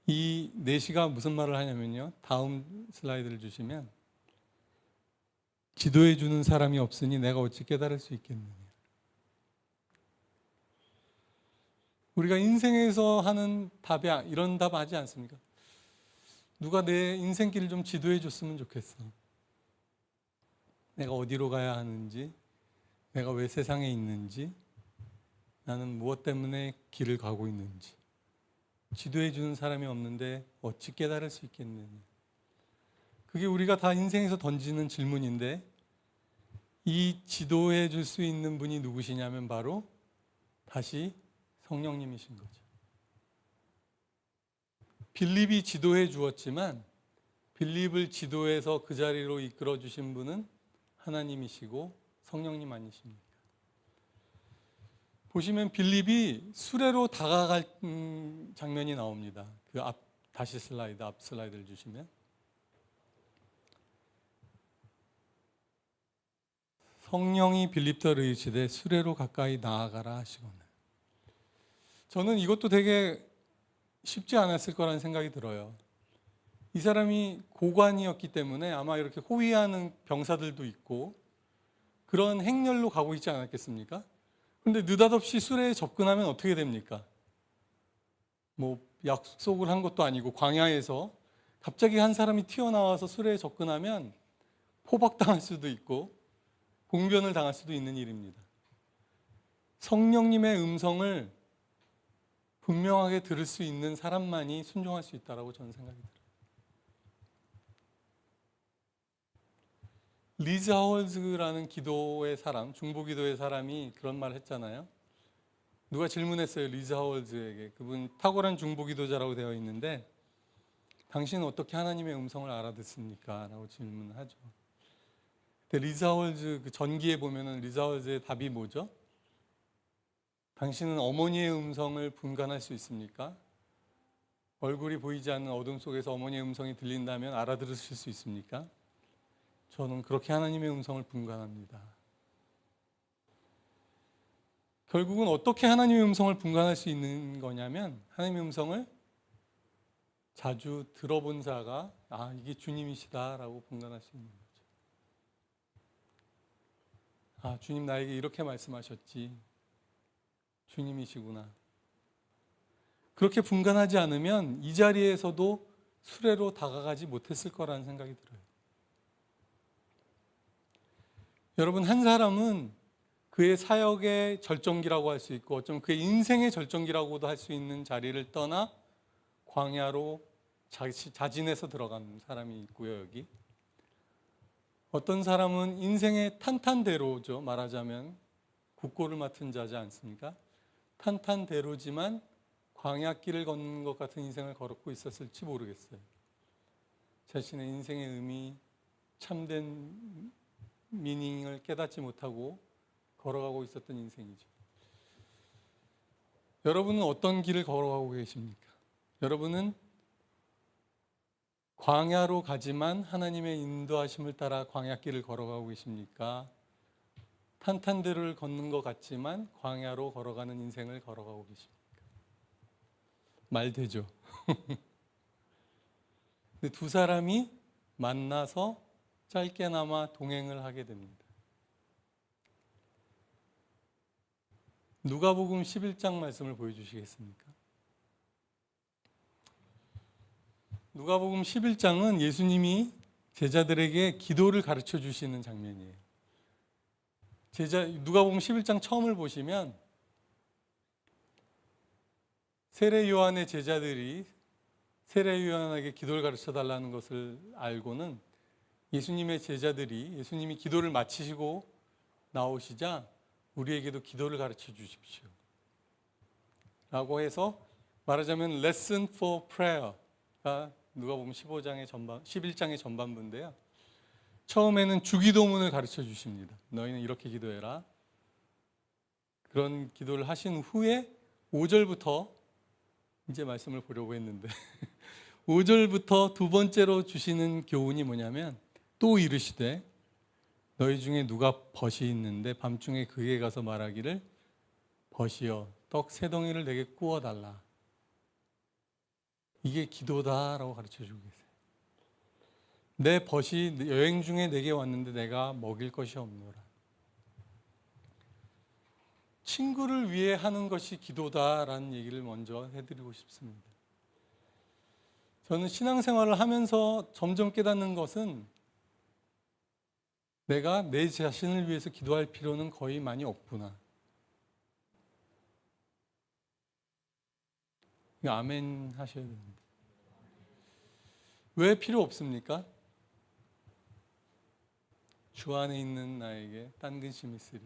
이 내시가 무슨 말을 하냐면요. 다음 슬라이드를 주시면 지도해 주는 사람이 없으니 내가 어찌 깨달을 수 있겠느냐. 우리가 인생에서 하는 답이 이런 답 하지 않습니까? 누가 내 인생길을 좀 지도해 줬으면 좋겠어. 내가 어디로 가야 하는지, 내가 왜 세상에 있는지, 나는 무엇 때문에 길을 가고 있는지. 지도해 주는 사람이 없는데 어찌 깨달을 수 있겠느냐. 그게 우리가 다 인생에서 던지는 질문인데 이 지도해 줄 수 있는 분이 누구시냐면 바로 다시 성령님이신 거죠. 빌립이 지도해 주었지만 빌립을 지도해서 그 자리로 이끌어 주신 분은 하나님이시고 성령님 아니십니까? 보시면 빌립이 수레로 다가갈 장면이 나옵니다. 그 앞 슬라이드를 주시면 성령이 빌립더를 이르시되 수레로 가까이 나아가라 하시거늘. 저는 이것도 되게 쉽지 않았을 거라는 생각이 들어요. 이 사람이 고관이었기 때문에 아마 이렇게 호위하는 병사들도 있고 그런 행렬로 가고 있지 않았겠습니까? 그런데 느닷없이 수레에 접근하면 어떻게 됩니까? 뭐 약속을 한 것도 아니고 광야에서 갑자기 한 사람이 튀어나와서 수레에 접근하면 포박당할 수도 있고 봉변을 당할 수도 있는 일입니다. 성령님의 음성을 분명하게 들을 수 있는 사람만이 순종할 수 있다고 저는 생각이 들어요. 리즈 하월즈라는 기도의 사람, 중보기도의 사람이 그런 말을 했잖아요. 누가 질문했어요. 리즈 하월즈에게. 그분 탁월한 중보기도자라고 되어 있는데 당신은 어떻게 하나님의 음성을 알아듣습니까? 라고 질문을 하죠. 근데 리사월즈 그 전기에 보면은 리사월즈의 답이 뭐죠? 당신은 어머니의 음성을 분간할 수 있습니까? 얼굴이 보이지 않는 어둠 속에서 어머니의 음성이 들린다면 알아들으실 수 있습니까? 저는 그렇게 하나님의 음성을 분간합니다. 결국은 어떻게 하나님의 음성을 분간할 수 있는 거냐면 하나님의 음성을 자주 들어본 자가 이게 주님이시다라고 분간할 수 있는 거죠. 주님 나에게 이렇게 말씀하셨지. 주님이시구나. 그렇게 분간하지 않으면 이 자리에서도 수레로 다가가지 못했을 거라는 생각이 들어요. 여러분, 한 사람은 그의 사역의 절정기라고 할 수 있고 어쩌면 그의 인생의 절정기라고도 할 수 있는 자리를 떠나 광야로 자진해서 들어간 사람이 있고요. 여기 어떤 사람은 인생의 탄탄대로죠. 말하자면 국고를 맡은 자지 않습니까? 탄탄대로지만 광야길을 걷는 것 같은 인생을 걸었고 있었을지 모르겠어요. 자신의 인생의 의미, 참된 미닝을 깨닫지 못하고 걸어가고 있었던 인생이죠. 여러분은 어떤 길을 걸어가고 계십니까? 여러분은 광야로 가지만 하나님의 인도하심을 따라 광야길을 걸어가고 계십니까? 탄탄대로를 걷는 것 같지만 광야로 걸어가는 인생을 걸어가고 계십니까? 말 되죠? 근데 두 사람이 만나서 짧게나마 동행을 하게 됩니다. 누가복음 11장 말씀을 보여주시겠습니까? 누가복음 11장은 예수님이 제자들에게 기도를 가르쳐 주시는 장면이에요. 누가복음 11장 처음을 보시면 세례 요한의 제자들이 세례 요한에게 기도를 가르쳐 달라는 것을 알고는 예수님의 제자들이 예수님이 기도를 마치시고 나오시자 우리에게도 기도를 가르쳐 주십시오 라고 해서 말하자면 Lesson for Prayer가 누가복음 11장의 전반부인데요. 처음에는 주기도문을 가르쳐 주십니다. 너희는 이렇게 기도해라. 그런 기도를 하신 후에 5절부터 이제 말씀을 보려고 했는데 5절부터 두 번째로 주시는 교훈이 뭐냐면 또 이르시되 너희 중에 누가 벗이 있는데 밤중에 그에게 가서 말하기를 벗이여 떡 세 덩이를 내게 구워달라. 이게 기도다라고 가르쳐주고 계세요. 내 벗이 여행 중에 내게 왔는데 내가 먹일 것이 없노라. 친구를 위해 하는 것이 기도다라는 얘기를 먼저 해드리고 싶습니다. 저는 신앙생활을 하면서 점점 깨닫는 것은 내가 내 자신을 위해서 기도할 필요는 거의 많이 없구나. 아멘 하셔야 됩니다. 왜 필요 없습니까? 주 안에 있는 나에게 딴 근심이 있으랴.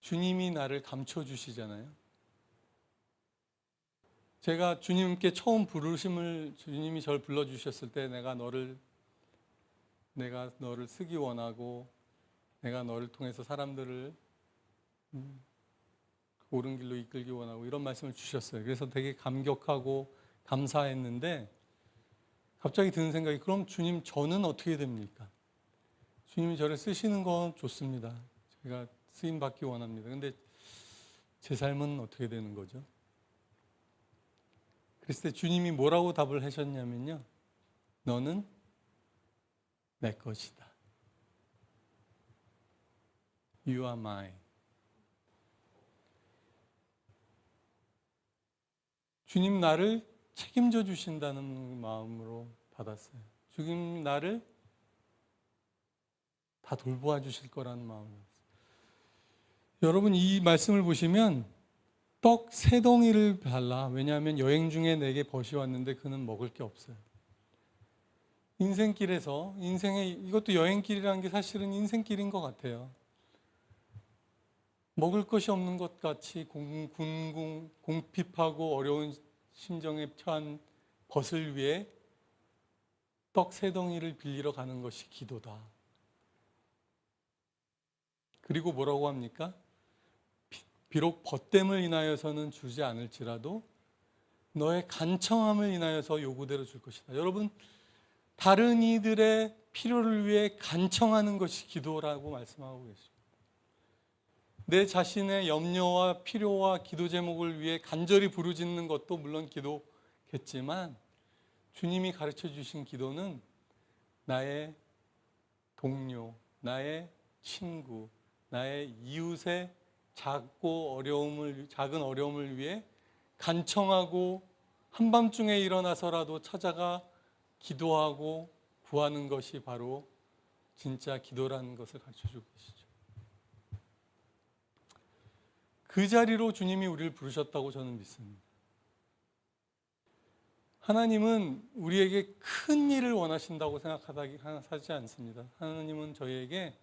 주님이 나를 감춰주시잖아요. 제가 주님께 처음 부르심을 주님이 저를 불러주셨을 때 내가 너를 쓰기 원하고 내가 너를 통해서 사람들을 옳은 길로 이끌기 원하고 이런 말씀을 주셨어요. 그래서 되게 감격하고 감사했는데 갑자기 드는 생각이 그럼 주님 저는 어떻게 됩니까? 주님이 저를 쓰시는 건 좋습니다. 제가 쓰임 받기 원합니다. 근데 제 삶은 어떻게 되는 거죠? 그랬을 때 주님이 뭐라고 답을 하셨냐면요. 너는 내 것이다. You are mine. 주님 나를 책임져 주신다는 마음으로 받았어요. 주님 나를 다 돌보아 주실 거라는 마음으로. 여러분 이 말씀을 보시면 떡 세 덩이를 달라. 왜냐하면 여행 중에 내게 벗이 왔는데 그는 먹을 게 없어요. 인생길에서 이것도 여행길이라는 게 사실은 인생길인 것 같아요. 먹을 것이 없는 것 같이 공핍하고 어려운 심정에 처한 벗을 위해 떡 세 덩이를 빌리러 가는 것이 기도다. 그리고 뭐라고 합니까? 비록 벗됨을 인하여서는 주지 않을지라도 너의 간청함을 인하여서 요구대로 줄 것이다. 여러분, 다른 이들의 필요를 위해 간청하는 것이 기도라고 말씀하고 계십니다. 내 자신의 염려와 필요와 기도 제목을 위해 간절히 부르짖는 것도 물론 기도겠지만 주님이 가르쳐 주신 기도는 나의 동료, 나의 친구, 나의 이웃의 작은 어려움을 위해 간청하고 한밤중에 일어나서라도 찾아가 기도하고 구하는 것이 바로 진짜 기도라는 것을 가르쳐주고 계시죠. 그 자리로 주님이 우리를 부르셨다고 저는 믿습니다. 하나님은 우리에게 큰 일을 원하신다고 생각하지 않습니다. 하나님은 저희에게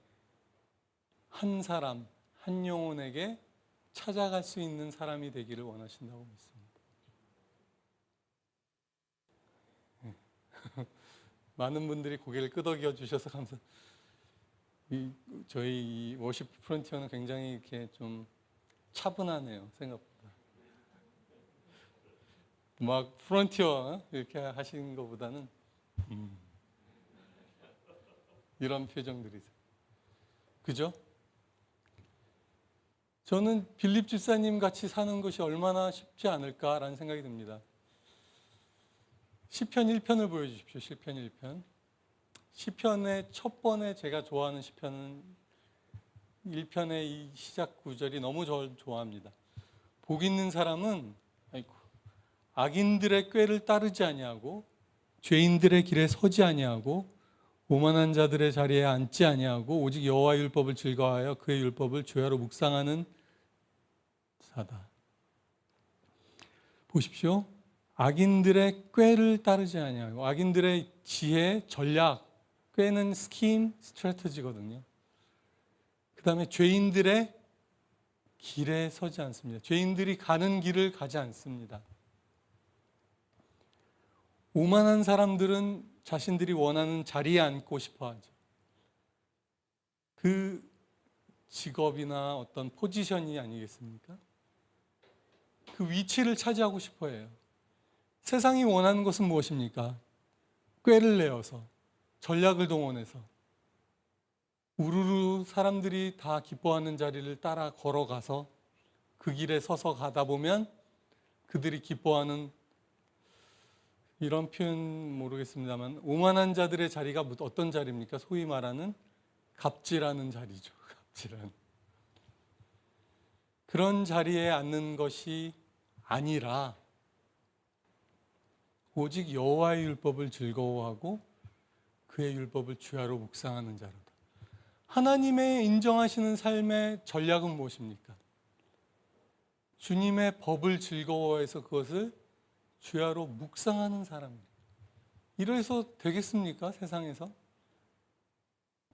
한 사람, 한 영혼에게 찾아갈 수 있는 사람이 되기를 원하신다고 믿습니다. 많은 분들이 고개를 끄덕여 주셔서 감사합니다. 저희 이 워십 프론티어는 굉장히 이렇게 좀 차분하네요, 생각보다. 막 프론티어 이렇게 하시는 것보다는 이런 표정들이세요. 그죠? 저는 빌립 집사님 같이 사는 것이 얼마나 쉽지 않을까라는 생각이 듭니다. 시편 1편을 보여주십시오. 시편 1편. 시편의 첫 번에 제가 좋아하는 시편은 1편의 이 시작 구절이 너무 저 좋아합니다. 복 있는 사람은 악인들의 꾀를 따르지 아니하고 죄인들의 길에 서지 아니하고 오만한 자들의 자리에 앉지 아니하고 오직 여호와의 율법을 즐거워하여 그의 율법을 주야로 묵상하는 자다. 보십시오. 악인들의 꾀를 따르지 아니하고 악인들의 지혜, 전략, 꾀는 스킨, 스트래터지거든요. 그 다음에 죄인들의 길에 서지 않습니다. 죄인들이 가는 길을 가지 않습니다. 오만한 사람들은 자신들이 원하는 자리에 앉고 싶어 하죠. 그 직업이나 어떤 포지션이 아니겠습니까? 그 위치를 차지하고 싶어 해요. 세상이 원하는 것은 무엇입니까? 꾀를 내어서, 전략을 동원해서, 우르르 사람들이 다 기뻐하는 자리를 따라 걸어가서 그 길에 서서 가다 보면 그들이 기뻐하는, 이런 표현 모르겠습니다만, 오만한 자들의 자리가 어떤 자리입니까? 소위 말하는 갑질하는 자리죠. 갑질하는. 그런 자리에 앉는 것이 아니라 오직 여호와의 율법을 즐거워하고 그의 율법을 주야로 묵상하는 자로다. 하나님의 인정하시는 삶의 전략은 무엇입니까? 주님의 법을 즐거워해서 그것을 주야로 묵상하는 사람입니다. 이래서 되겠습니까? 세상에서?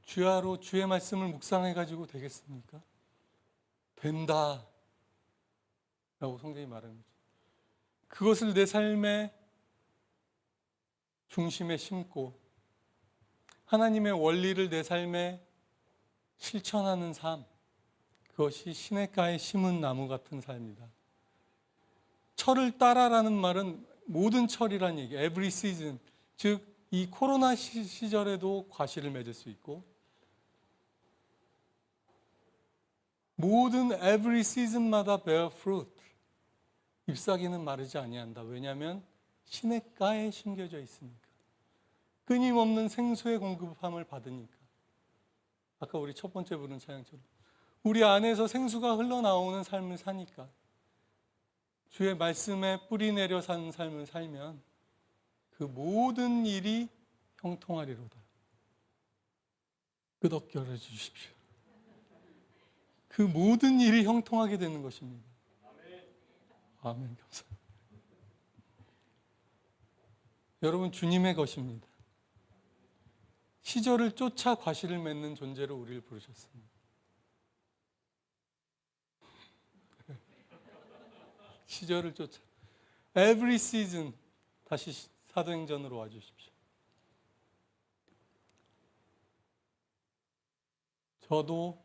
주야로 주의 말씀을 묵상해가지고 되겠습니까? 된다 라고 성경이 말합니다. 그것을 내 삶의 중심에 심고 하나님의 원리를 내 삶에 실천하는 삶, 그것이 시냇가에 심은 나무 같은 삶이다. 철을 따라라는 말은 모든 철이란 얘기예요. Every season. 즉, 이 코로나 시절에도 과실을 맺을 수 있고 모든 every season마다 bear fruit. 잎사귀는 마르지 아니한다. 왜냐하면 시냇가에 심겨져 있으니까. 끊임없는 생수의 공급함을 받으니까. 아까 우리 첫 번째 부른 찬양처럼 우리 안에서 생수가 흘러나오는 삶을 사니까. 주의 말씀에 뿌리 내려 사는 삶을 살면 그 모든 일이 형통하리로다. 끄덕여 주십시오. 그 모든 일이 형통하게 되는 것입니다. 아멘. 감사합니다. 여러분, 주님의 것입니다. 시절을 쫓아 과실을 맺는 존재로 우리를 부르셨습니다. 시절을 쫓아. Every season. 다시 사도행전으로 와주십시오. 저도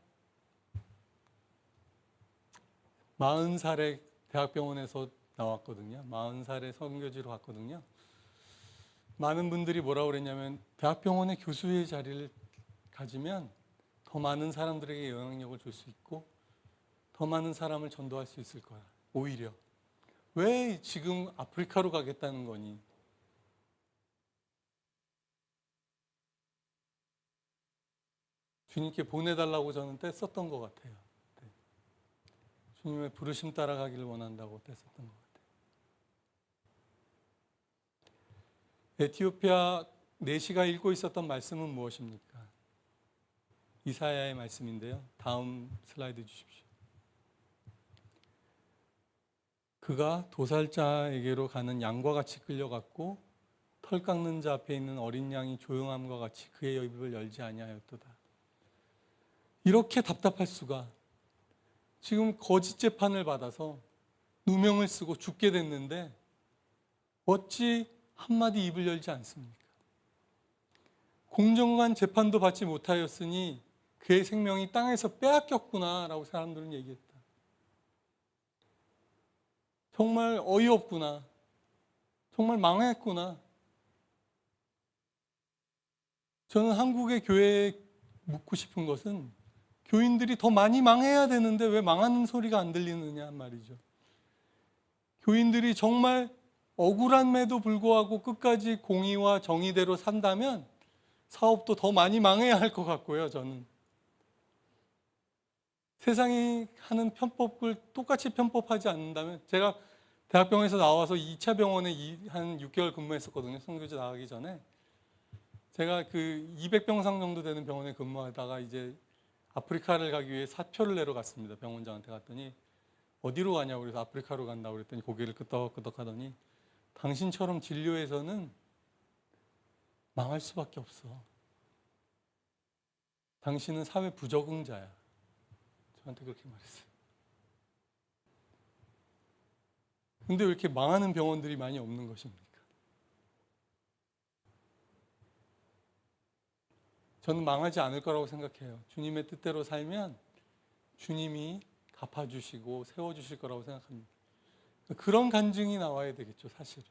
40살에 대학병원에서 나왔거든요. 40살에 선교지로 갔거든요. 많은 분들이 뭐라고 그랬냐면 대학병원의 교수의 자리를 가지면 더 많은 사람들에게 영향력을 줄 수 있고 더 많은 사람을 전도할 수 있을 거야. 오히려. 왜 지금 아프리카로 가겠다는 거니? 주님께 보내달라고 저는 뗐었던 것 같아요. 네. 주님의 부르심 따라가기를 원한다고 뗐었던 것 같아요. 에티오피아 내시가 읽고 있었던 말씀은 무엇입니까? 이사야의 말씀인데요. 다음 슬라이드 주십시오. 그가 도살자에게로 가는 양과 같이 끌려갔고 털 깎는 자 앞에 있는 어린 양이 조용함과 같이 그의 입을 열지 아니하였도다. 이렇게 답답할 수가. 지금 거짓 재판을 받아서 누명을 쓰고 죽게 됐는데 어찌 한마디 입을 열지 않습니까? 공정한 재판도 받지 못하였으니 그의 생명이 땅에서 빼앗겼구나라고 사람들은 얘기했다. 정말 어이없구나. 정말 망했구나. 저는 한국의 교회에 묻고 싶은 것은 교인들이 더 많이 망해야 되는데 왜 망하는 소리가 안 들리느냐 말이죠. 교인들이 정말 억울함에도 불구하고 끝까지 공의와 정의대로 산다면 사업도 더 많이 망해야 할 것 같고요. 저는 세상이 하는 편법을 똑같이 편법하지 않는다면, 제가 대학병원에서 나와서 2차 병원에 한 6개월 근무했었거든요. 선교지 나가기 전에. 제가 그 200병상 정도 되는 병원에 근무하다가 이제 아프리카를 가기 위해 사표를 내러 갔습니다. 병원장한테 갔더니 어디로 가냐고 그래서 아프리카로 간다고 그랬더니 고개를 끄덕끄덕 하더니 당신처럼 진료에서는 망할 수밖에 없어. 당신은 사회 부적응자야. 저한테 그렇게 말했어요. 근데 왜 이렇게 망하는 병원들이 많이 없는 것입니까? 저는 망하지 않을 거라고 생각해요. 주님의 뜻대로 살면 주님이 갚아주시고 세워주실 거라고 생각합니다. 그런 간증이 나와야 되겠죠, 사실은.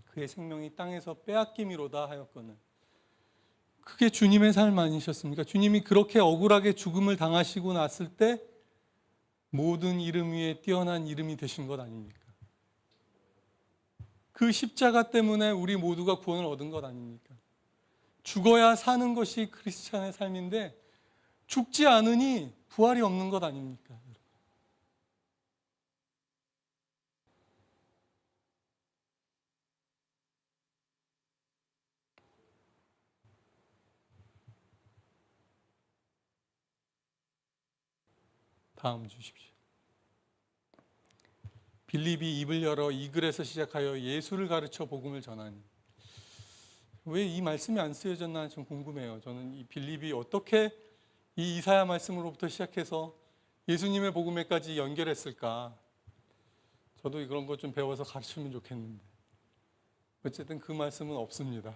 그의 생명이 땅에서 빼앗김이로다 하였거늘. 그게 주님의 삶 아니셨습니까? 주님이 그렇게 억울하게 죽음을 당하시고 났을 때 모든 이름 위에 뛰어난 이름이 되신 것 아닙니까? 그 십자가 때문에 우리 모두가 구원을 얻은 것 아닙니까? 죽어야 사는 것이 크리스찬의 삶인데 죽지 않으니 부활이 없는 것 아닙니까? 다음 주십시오. 빌립이 입을 열어 이 글에서 시작하여 예수를 가르쳐 복음을 전하니. 왜 이 말씀이 안 쓰여졌나 좀 궁금해요. 저는 이 빌립이 어떻게 이 이사야 말씀으로부터 시작해서 예수님의 복음에까지 연결했을까. 저도 그런 거 좀 배워서 가르치면 좋겠는데 어쨌든 그 말씀은 없습니다.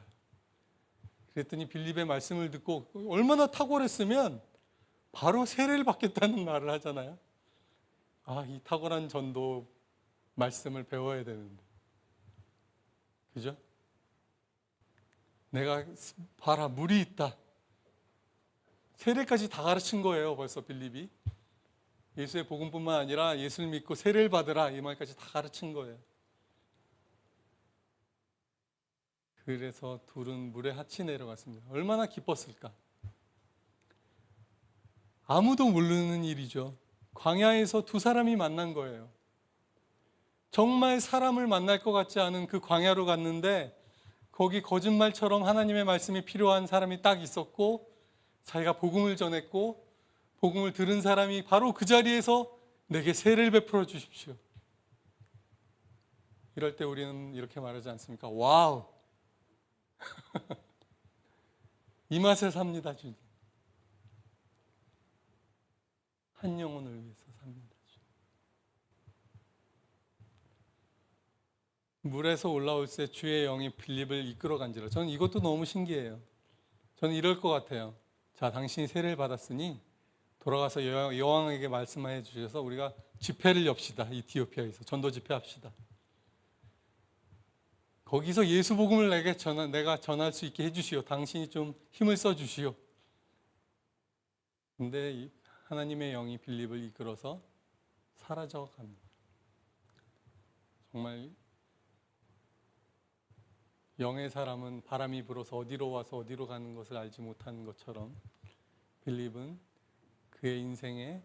그랬더니 빌립의 말씀을 듣고 얼마나 탁월했으면 바로 세례를 받겠다는 말을 하잖아요. 아, 이 탁월한 전도 말씀을 배워야 되는데. 그죠? 내가 봐라, 물이 있다. 세례까지 다 가르친 거예요, 벌써 빌립이. 예수의 복음뿐만 아니라 예수를 믿고 세례를 받으라, 이 말까지 다 가르친 거예요. 그래서 둘은 물에 같이 내려갔습니다. 얼마나 기뻤을까? 아무도 모르는 일이죠. 광야에서 두 사람이 만난 거예요. 정말 사람을 만날 것 같지 않은 그 광야로 갔는데 거기 거짓말처럼 하나님의 말씀이 필요한 사람이 딱 있었고 자기가 복음을 전했고 복음을 들은 사람이 바로 그 자리에서 내게 세례를 베풀어 주십시오. 이럴 때 우리는 이렇게 말하지 않습니까? 와우! 이 맛에 삽니다, 주님. 한 영혼을 위해서 삽니다. 물에서 올라올 때 주의 영이 빌립을 이끌어 간지라. 저는 이것도 너무 신기해요. 저는 이럴 것 같아요. 자, 당신이 세례를 받았으니 돌아가서 여왕에게 말씀해 주셔서 우리가 집회를 엽시다. 이티오피아에서 전도 집회합시다. 거기서 예수 복음을 내가 전할 수 있게 해주시오. 당신이 좀 힘을 써 주시오. 근데 하나님의 영이 빌립을 이끌어서 사라져 갑니다. 정말 영의 사람은 바람이 불어서 어디로 와서 어디로 가는 것을 알지 못하는 것처럼 빌립은 그의 인생에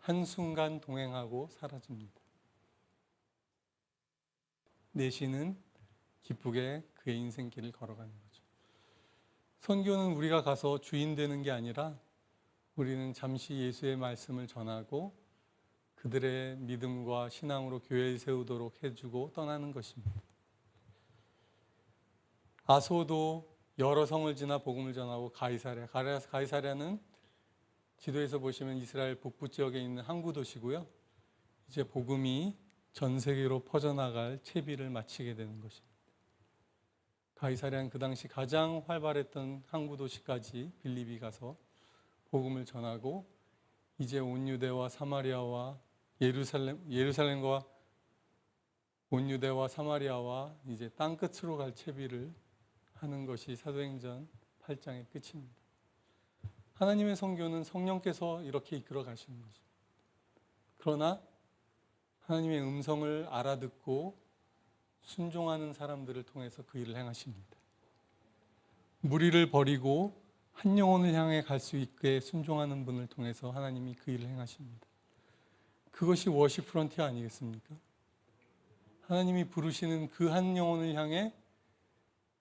한순간 동행하고 사라집니다. 내시는 기쁘게 그의 인생길을 걸어가는 거죠. 선교는 우리가 가서 주인 되는 게 아니라 우리는 잠시 예수의 말씀을 전하고 그들의 믿음과 신앙으로 교회를 세우도록 해주고 떠나는 것입니다. 아소도 여러 성을 지나 복음을 전하고 가이사랴는 지도에서 보시면 이스라엘 북부 지역에 있는 항구 도시고요. 이제 복음이 전 세계로 퍼져나갈 채비를 마치게 되는 것입니다. 가이사랴는 그 당시 가장 활발했던 항구 도시까지 빌립이 가서 복음을 전하고 이제 온 유대와 사마리아와 예루살렘과 온 유대와 사마리아와 이제 땅끝으로 갈 채비를 하는 것이 사도행전 8장의 끝입니다. 하나님의 선교는 성령께서 이렇게 이끌어 가시는 것입니다. 그러나 하나님의 음성을 알아듣고 순종하는 사람들을 통해서 그 일을 행하십니다. 무리를 버리고 한 영혼을 향해 갈 수 있게 순종하는 분을 통해서 하나님이 그 일을 행하십니다. 그것이 워십 프론티어 아니겠습니까? 하나님이 부르시는 그 한 영혼을 향해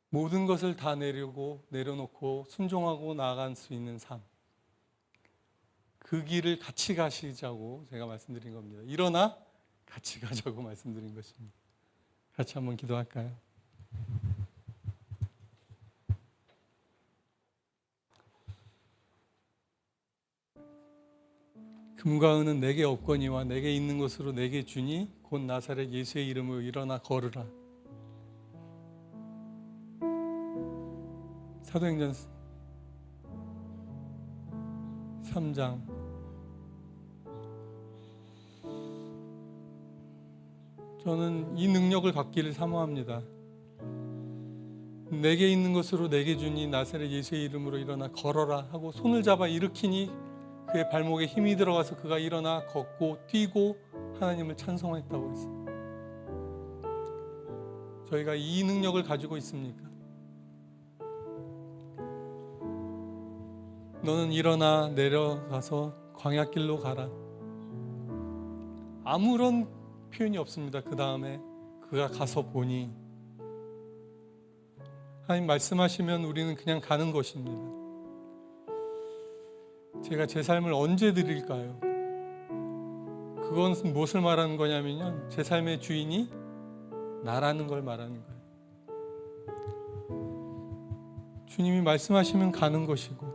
모든 것을 다 내려놓고 순종하고 나아갈 수 있는 삶. 그 길을 같이 가시자고 제가 말씀드린 겁니다. 일어나 같이 가자고 말씀드린 것입니다. 같이 한번 기도할까요? 금과 은은 내게 없거니와 내게 있는 것으로 내게 주니 곧 나사렛 예수의 이름으로 일어나 걸으라. 사도행전 3장 저는 이 능력을 갖기를 사모합니다. 내게 있는 것으로 내게 주니 나사렛 예수의 이름으로 일어나 걸어라 하고 손을 잡아 일으키니 그의 발목에 힘이 들어가서 그가 일어나 걷고 뛰고 하나님을 찬송했다고 했어요. 저희가 이 능력을 가지고 있습니까? 너는 일어나 내려가서 광야길로 가라. 아무런 표현이 없습니다. 그 다음에 그가 가서 보니 하나님 말씀하시면 우리는 그냥 가는 것입니다. 제가 제 삶을 언제 드릴까요? 그건 무엇을 말하는 거냐면요, 제 삶의 주인이 나라는 걸 말하는 거예요. 주님이 말씀하시면 가는 것이고,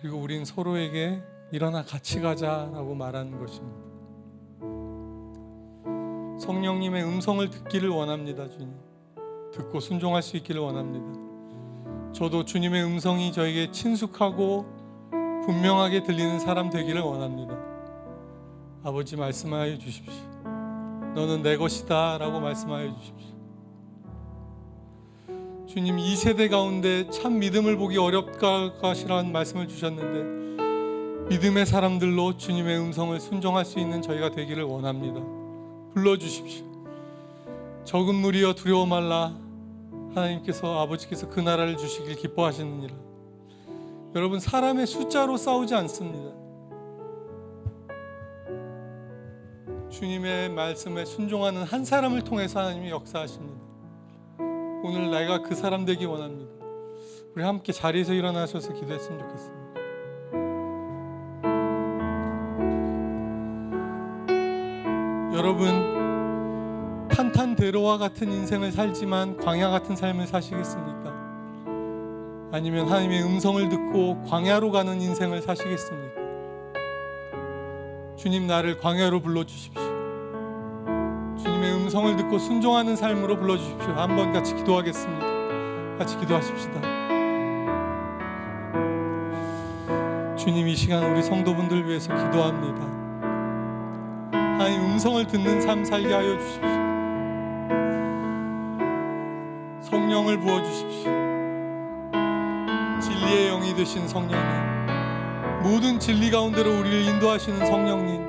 그리고 우린 서로에게 일어나 같이 가자라고 말하는 것입니다. 성령님의 음성을 듣기를 원합니다. 주님, 듣고 순종할 수 있기를 원합니다. 저도 주님의 음성이 저에게 친숙하고 분명하게 들리는 사람 되기를 원합니다. 아버지, 말씀하여 주십시오. 너는 내 것이다 라고 말씀하여 주십시오. 주님, 이 세대 가운데 참 믿음을 보기 어렵다 것이라는 말씀을 주셨는데 믿음의 사람들로 주님의 음성을 순종할 수 있는 저희가 되기를 원합니다. 불러주십시오. 적은 무리여 두려워 말라. 하나님께서, 아버지께서 그 나라를 주시길 기뻐하시느니라. 여러분, 사람의 숫자로 싸우지 않습니다. 주님의 말씀에 순종하는 한 사람을 통해서 하나님이 역사하십니다. 오늘 내가 그 사람 되기 원합니다. 우리 함께 자리에서 일어나셔서 기도했으면 좋겠습니다. 여러분, 탄탄대로와 같은 인생을 살지만 광야 같은 삶을 사시겠습니까? 아니면 하나님의 음성을 듣고 광야로 가는 인생을 사시겠습니까? 주님, 나를 광야로 불러주십시오. 주님의 음성을 듣고 순종하는 삶으로 불러주십시오. 한번 같이 기도하겠습니다. 같이 기도하십시다. 주님, 이 시간 우리 성도분들 위해서 기도합니다. 하나님, 음성을 듣는 삶 살게 하여 주십시오. 성령을 부어주십시오. 진리의 영이 되신 성령님, 모든 진리 가운데로 우리를 인도하시는 성령님,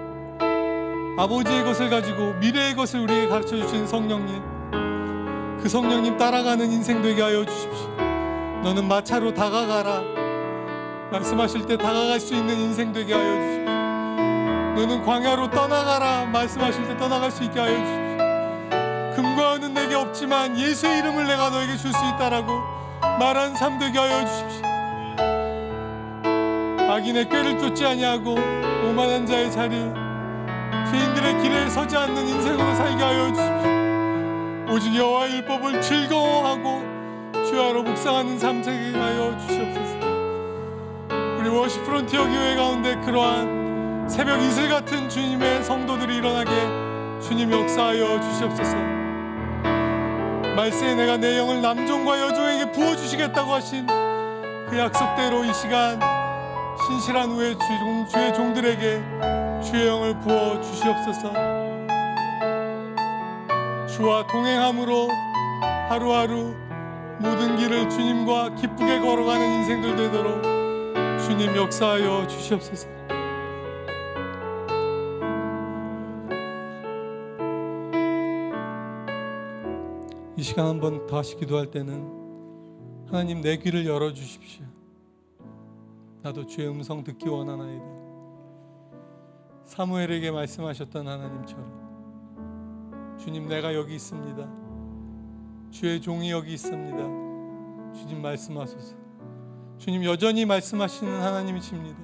아버지의 것을 가지고 미래의 것을 우리에게 가르쳐 주시는 성령님, 그 성령님 따라가는 인생 되게 하여 주십시오. 너는 마차로 다가가라 말씀하실 때 다가갈 수 있는 인생 되게 하여 주십시오. 너는 광야로 떠나가라 말씀하실 때 떠나갈 수 있게 하여 주십시오. 금과 은은 내게 없지만 예수의 이름을 내가 너에게 줄 수 있다라고 말한 삶 되게 하여 주십시오. 악인의 꾀를 쫓지 아니하고 오만한 자의 자리, 죄인들의 길에 서지 않는 인생으로 살게 하여 주십시오. 오직 여호와의 율법을 즐거워하고 주야로 묵상하는 삶 되게 하여 주시옵소서. 우리 워십 프론티어 교회 가운데 그러한 새벽 이슬 같은 주님의 성도들이 일어나게 주님 역사하여 주시옵소서. 말세에 내가 내 영을 남종과 여종에게 부어주시겠다고 하신 그 약속대로 이 시간 신실한 후에 주의 종들에게 주의 영을 부어 주시옵소서. 주와 동행함으로 하루하루 모든 길을 주님과 기쁘게 걸어가는 인생들 되도록 주님 역사하여 주시옵소서. 이 시간 한번 다시 기도할 때는 하나님, 내 귀를 열어주십시오. 나도 주의 음성 듣기 원하나이다. 사무엘에게 말씀하셨던 하나님처럼 주님, 내가 여기 있습니다. 주의 종이 여기 있습니다. 주님 말씀하소서. 주님 여전히 말씀하시는 하나님이십니다.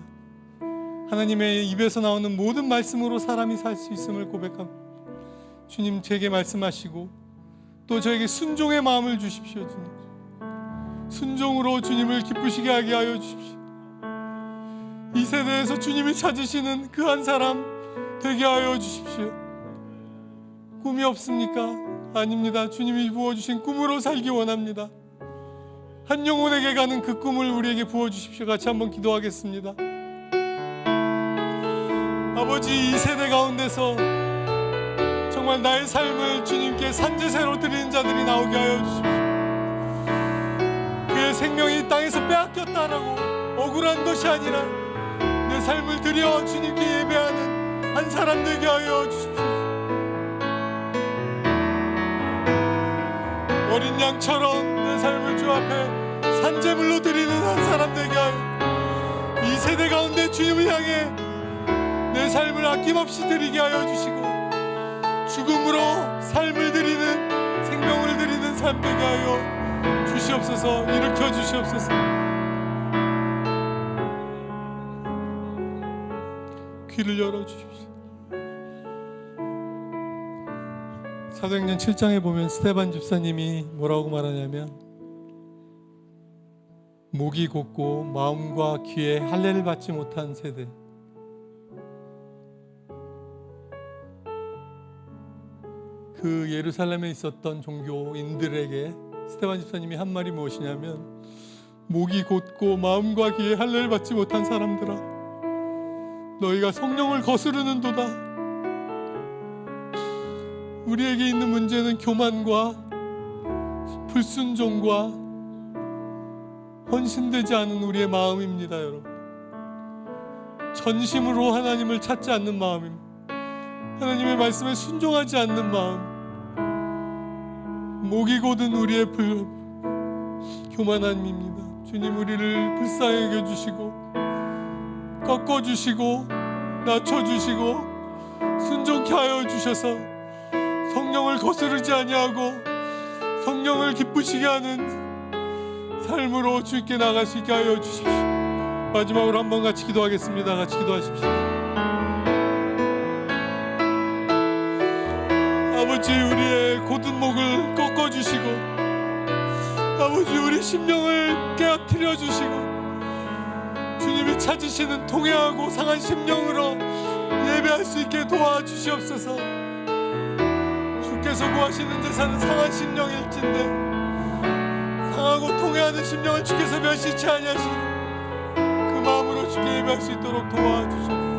하나님의 입에서 나오는 모든 말씀으로 사람이 살 수 있음을 고백합니다. 주님, 제게 말씀하시고 또 저에게 순종의 마음을 주십시오. 주님, 순종으로 주님을 기쁘시게 하게 하여 주십시오. 이 세대에서 주님이 찾으시는 그 한 사람 되게 하여 주십시오. 꿈이 없습니까? 아닙니다. 주님이 부어주신 꿈으로 살기 원합니다. 한 영혼에게 가는 그 꿈을 우리에게 부어주십시오. 같이 한번 기도하겠습니다. 아버지, 이 세대 가운데서 정말 나의 삶을 주님께 산제세로 드리는 자들이 나오게 하여 주십시오. 그의 생명이 땅에서 빼앗겼다라고 억울한 것이 아니라 내 삶을 드려 주님께 예배하는 한 사람 되게 하여 주십시오. 어린 양처럼 내 삶을 주 앞에 산제물로 드리는 한 사람 되게 하여, 이 세대 가운데 주님을 향해 내 삶을 아낌없이 드리게 하여 주시고 죽음으로 삶을 드리는, 생명을 드리는 삶 되게 하여 주시옵소서. 일으켜 주시옵소서. 귀를 열어 주십시오. 사도행전 7장에 보면 스데반 집사님이 뭐라고 말하냐면, 목이 곧고 마음과 귀에 할례를 받지 못한 세대, 그 예루살렘에 있었던 종교인들에게 스데반 집사님이 한 말이 무엇이냐면, 목이 곧고 마음과 귀에 할례를 받지 못한 사람들아, 너희가 성령을 거스르는도다. 우리에게 있는 문제는 교만과 불순종과 헌신되지 않은 우리의 마음입니다. 여러분, 전심으로 하나님을 찾지 않는 마음입니다. 하나님의 말씀에 순종하지 않는 마음, 목이 곧은 우리의 교만함입니다. 주님, 우리를 불쌍히 여겨주시고 꺾어주시고 낮춰주시고 순종케 하여 주셔서 성령을 거스르지 아니하고 성령을 기쁘시게 하는 삶으로 주께 나갈 수 있게 하여 주십시오. 마지막으로 한번 같이 기도하겠습니다. 같이 기도하십시오. 아버지, 우리의 곧은 목을 꺾어주시고, 아버지, 우리 심령을 깨어뜨려 주시고, 주님이 찾으시는 통회하고 상한 심령으로 예배할 수 있게 도와주시옵소서. 주께서 구하시는 제사는 상한 심령일진데 상하고 통회하는 심령을 주께서 멸시치 아니하시니 그 마음으로 주께 예배할 수 있도록 도와주셔서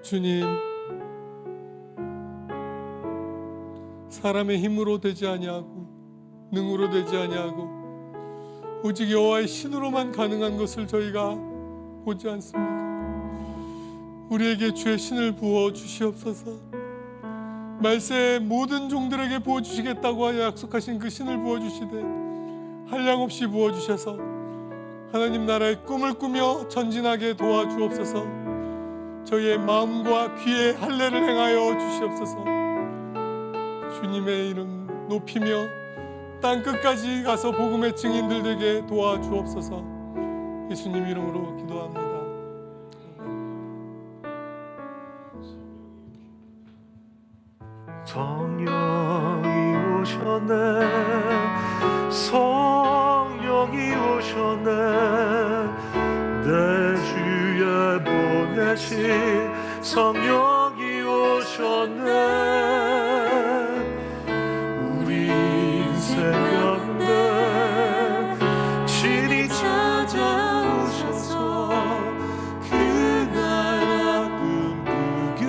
주님, 사람의 힘으로 되지 아니하고 능으로 되지 아니하고 오직 여호와의 신으로만 가능한 것을 저희가 보지 않습니까? 우리에게 주의 신을 부어 주시옵소서. 말세에 모든 종들에게 부어 주시겠다고 하여 약속하신 그 신을 부어 주시되 한량없이 부어 주셔서 하나님 나라의 꿈을 꾸며 전진하게 도와주옵소서. 저희의 마음과 귀에 할례를 행하여 주시옵소서. 주님의 이름 높이며 땅 끝까지 가서 복음의 증인들 되게 도와주옵소서. 예수님 이름으로 기도합니다. 성령이 오셨네, 성령이 오셨네, 내 주에 보내신 성령이 오셨네. 우리 인생 가운데 친히 찾아오셔서 그 나라 꿈꾸게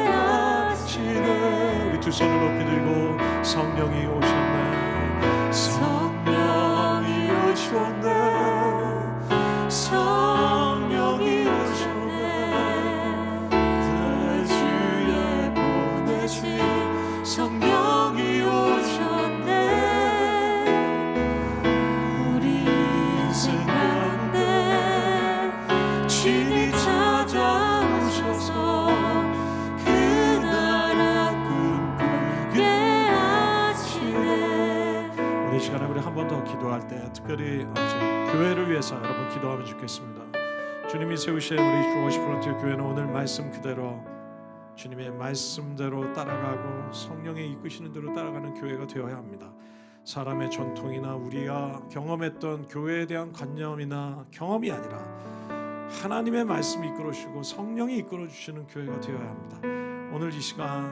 하시네. 우리 두 손을 높이 들고 성령이 오셨네, 성령이 오셨네, 성령이 오셨네, 내 주에 보내신 성령이 오셨네. 우리 인생 가운데 친히 찾아오셔서 그 나라 꿈꾸게 하시네. 우리 이 시간에 우리 한 번 더 기도할 때 특별히 교회를 위해서 여러분 기도하면 좋겠습니다. 주님이 세우신 우리 주 워시프 프론티어 교회는 오늘 말씀 그대로 주님의 말씀대로 따라가고 성령의 이끄시는 대로 따라가는 교회가 되어야 합니다. 사람의 전통이나 우리가 경험했던 교회에 대한 관념이나 경험이 아니라 하나님의 말씀이 이끌어주시고 성령이 이끌어주시는 교회가 되어야 합니다. 오늘 이 시간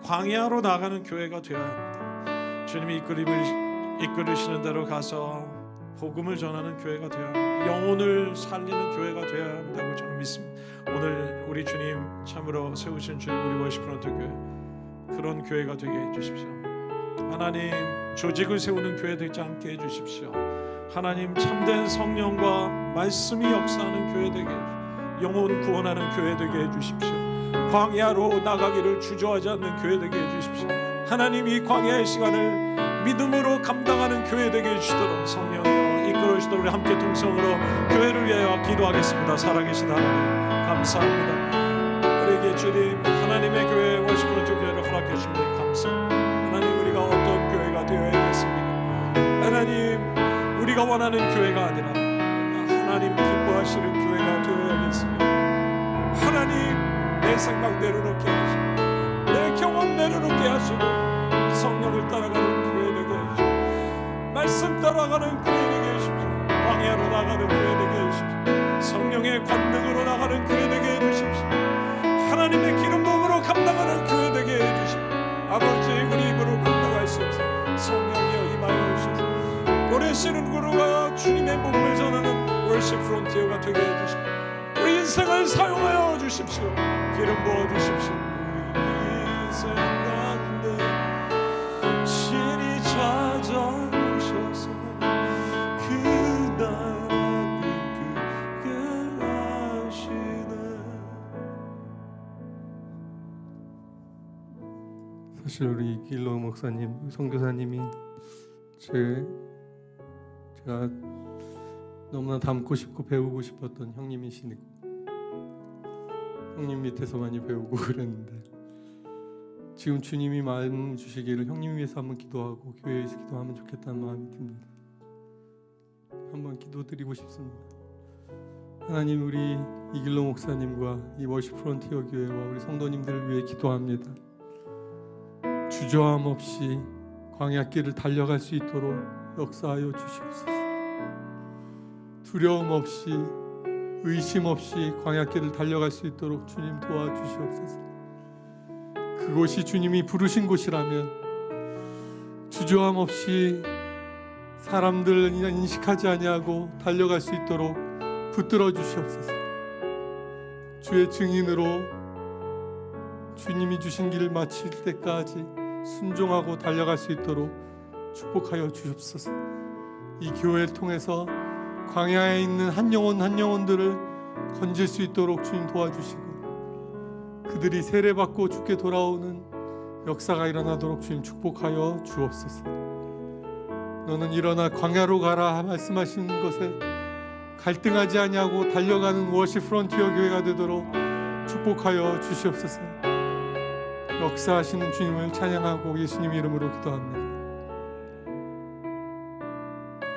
광야로 나가는 교회가 되어야 합니다. 주님이 이끌으시는 대로 가서 복음을 전하는 교회가 되어야 합니다. 영혼을 살리는 교회가 되어야 한다고 저는 믿습니다. 오늘 우리 주님 참으로 세우신 주님 우리 워시프 프론티어 교회 그런 교회가 되게 해주십시오. 하나님 조직을 세우는 교회 되지 않게 해주십시오. 하나님 참된 성령과 말씀이 역사하는 교회 되게 해주십시오. 영혼 구원하는 교회 되게 해주십시오. 광야로 나가기를 주저하지 않는 교회 되게 해주십시오. 하나님 이 광야의 시간을 믿음으로 감당하는 교회 되게 해주시도록 성령이여 이끌어 주시도록 우리 함께 동성으로 교회를 위하여 기도하겠습니다. 살아계신 하나님 감사합니다. 우리에게 주님 하나님의 교회 워시프 프론티어 교회를 허락해 주시니 감사합니다. 하나님 우리가 어떤 교회가 되어야겠습니까? 하나님 우리가 원하는 교회가 아니라 하나님 기뻐하시는 교회가 되어야겠습니다. 하나님 내 생각 내려놓게 하시고 내 경험 내려놓게 하시고 성령을 따라가는 교회 되게 해주십시오. 말씀 따라가는 교회 되게 해주십시오. 광야로 나가는 교회 되게 해주십시오. 성령의 권능으로 나가는 교회 되게 해주십시오. 하나님의 기름 부음으로 감당하는 교회 되게 해주십시오. 아버지 우리 입으로 감당할 수 없어 성령이여 임하여 주셔서 노래시는 구루가 주님의 복음을 전하는 워시프 프론티어가 되게 해주십시오. 우리 인생을 사용하여 주십시오. 기름 부어 주십시오. 우리 인생 가운데 친히 찾아오셔서 그 나라 꿈꾸게 하시네. 사실 우리 길로 목사님, 선교사님이 제가 너무나 닮고 싶고 배우고 싶었던 형님이시니까 형님 밑에서 많이 배우고 그랬는데 지금 주님이 마음 주시기를 형님 위해서 한번 기도하고 교회에서 기도하면 좋겠다는 마음이 듭니다. 한번 기도드리고 싶습니다. 하나님 우리 이길로 목사님과 이 워시프 프론티어 교회와 우리 성도님들을 위해 기도합니다. 주저함 없이 광야길을 달려갈 수 있도록 역사하여 주시옵소서. 두려움 없이 의심 없이 광야길을 달려갈 수 있도록 주님 도와주시옵소서. 그 그곳이 주님이 부르신 곳이라면 주저함 없이 사람들 인식하지 아니하고 달려갈 수 있도록 붙들어 주시옵소서. 주의 증인으로 주님이 주신 길을 마칠 때까지 순종하고 달려갈 수 있도록 축복하여 주옵소서. 이 교회를 통해서 광야에 있는 한 영혼 한 영혼들을 건질 수 있도록 주님 도와주시고 그들이 세례받고 주께 돌아오는 역사가 일어나도록 주님 축복하여 주옵소서. 너는 일어나 광야로 가라 말씀하시는 것에 갈등하지 아니하고 달려가는 워십 프론티어 교회가 되도록 축복하여 주시옵소서. 역사하시는 주님을 찬양하고 예수님 이름으로 기도합니다.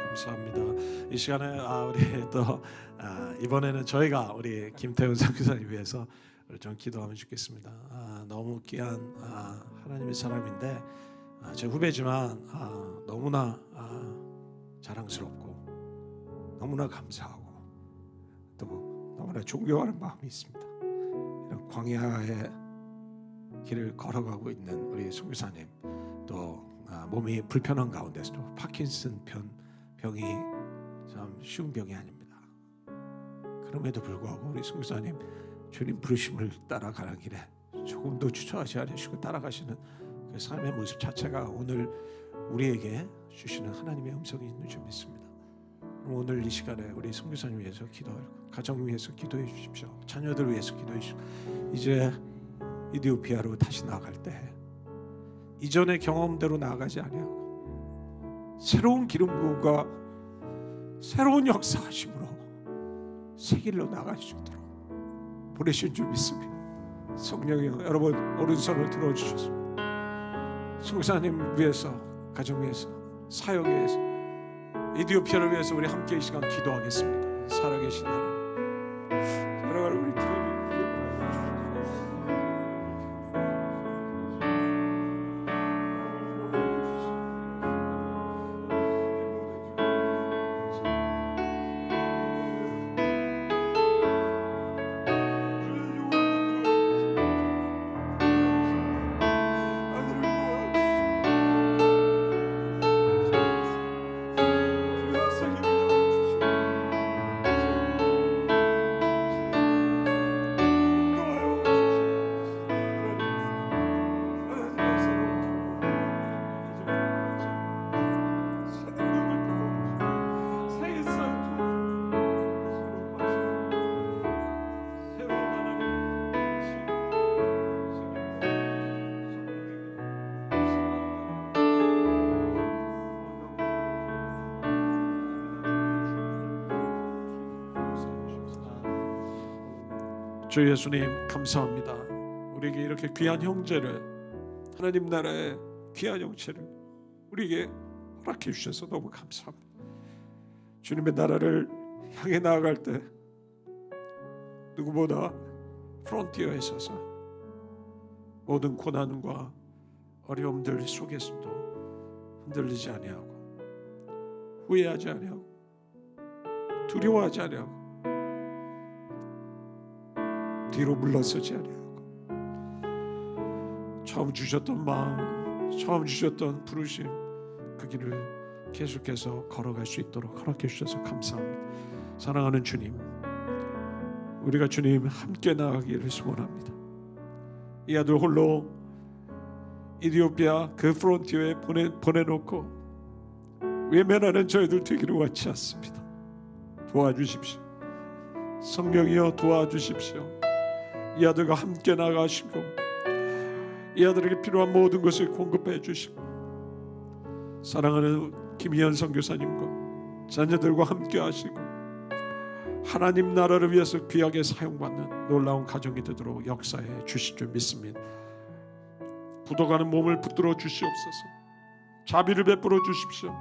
감사합니다. 이 시간에 우리 또 이번에는 저희가 우리 김태훈 선교사님 위해서 좀 기도하면 좋겠습니다. 너무 귀한 하나님의 사람인데 제 후배지만 너무나 자랑스럽고 너무나 감사하고 또 너무나 존경하는 마음이 있습니다. 이런 광야의 길을 걸어가고 있는 우리 선교사님, 또 몸이 불편한 가운데서도 파킨슨 병이 참 쉬운 병이 아닙니다. 그럼에도 불구하고 우리 선교사님 주님 부르심을 따라가는 길에 조금도 주저하지 않으시고 따라가시는 그 삶의 모습 자체가 오늘 우리에게 주시는 하나님의 음성이 있는 줄 믿습니다. 그럼 오늘 이 시간에 우리 선교사님 위해서 기도하고 가정 위해서 기도해 주십시오. 자녀들 위해서 기도해 주십시오. 이제 이디오피아로 다시 나아갈 때 이전의 경험대로 나아가지 아니하고 새로운 기름 부음과 새로운 역사하심으로 새 길로 나아갈 수 있도록 보내신 줄 믿습니다. 성령이여, 여러분 오른손을 들어주셔서 선교사님 위해서, 가정 위해서, 사역 위해서, 이디오피아를 위해서 우리 함께 이 시간 기도하겠습니다. 살아계신 하나님, 사랑하는 우리 태훈이 주 예수님 감사합니다. 우리에게 이렇게 귀한 형제를, 하나님 나라의 귀한 형제를 우리에게 허락해 주셔서 너무 감사합니다. 주님의 나라를 향해 나아갈 때 누구보다 프론티어에 서서 모든 고난과 어려움들 속에서도 흔들리지 아니하고 후회하지 아니하고 두려워하지 아니하고 뒤로 물러서지 아니하고 처음 주셨던 마음, 처음 주셨던 부르심, 그 길을 계속해서 걸어갈 수 있도록 허락해 주셔서 감사합니다. 사랑하는 주님, 우리가 주님 함께 나가기를 소원합니다. 이 아들 홀로 이디오피아 그 프론티어에 보내놓고 외면하는 저희들 되기를 원치 않습니다. 도와주십시오. 성령이여 도와주십시오. 이 아들과 함께 나가시고 이 아들에게 필요한 모든 것을 공급해 주시고 사랑하는 김희연 선교사님과 자녀들과 함께 하시고 하나님 나라를 위해서 귀하게 사용받는 놀라운 가정이 되도록 역사해 주실 줄 믿습니다. 굳어가는 몸을 붙들어 주시옵소서. 자비를 베풀어 주십시오.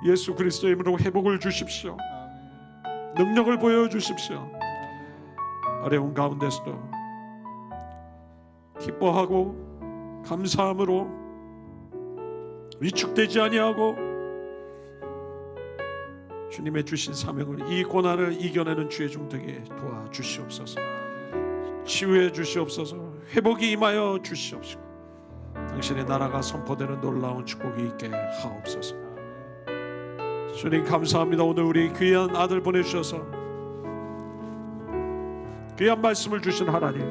예수 그리스도의 이름으로 회복을 주십시오. 능력을 보여주십시오. 어려운 가운데서도 기뻐하고 감사함으로 위축되지 아니하고 주님의 주신 사명을, 이 고난을 이겨내는 주의 종 되게 도와주시옵소서. 치유해 주시옵소서. 회복이 임하여 주시옵시고 당신의 나라가 선포되는 놀라운 축복이 있게 하옵소서. 주님 감사합니다. 오늘 우리 귀한 아들 보내주셔서 귀한 말씀을 주신 하나님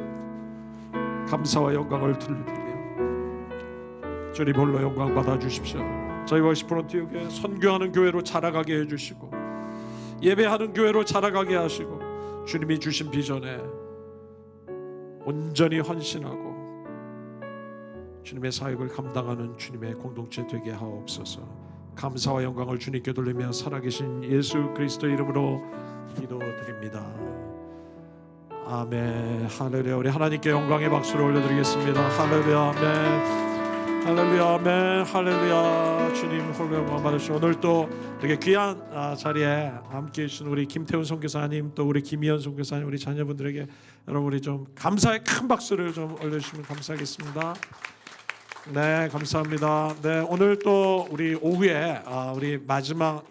감사와 영광을 돌리며 주님 홀로 영광 받아주십시오. 저희 워시프론트 교회 선교하는 교회로 자라가게 해주시고 예배하는 교회로 자라가게 하시고 주님이 주신 비전에 온전히 헌신하고 주님의 사역을 감당하는 주님의 공동체 되게 하옵소서. 감사와 영광을 주님께 돌리며 살아계신 예수 그리스도 이름으로 기도드립니다. 아멘. 할렐루야. 우리 하나님께 영광의 박수를 올려드리겠습니다. 할렐루야. 아멘. 할렐루야. 아멘. 할렐루야. 주님 홀로 영광 받으시고 오늘 또 되게 귀한 자리에 함께해 주신 우리 김태훈 선교사님 또 우리 김희연 선교사님 우리 자녀분들에게 여러분 우리 좀 감사의 큰 박수를 좀 올려주시면 감사하겠습니다. 네, 감사합니다. 네, 오늘 또 우리 오후에 우리 마지막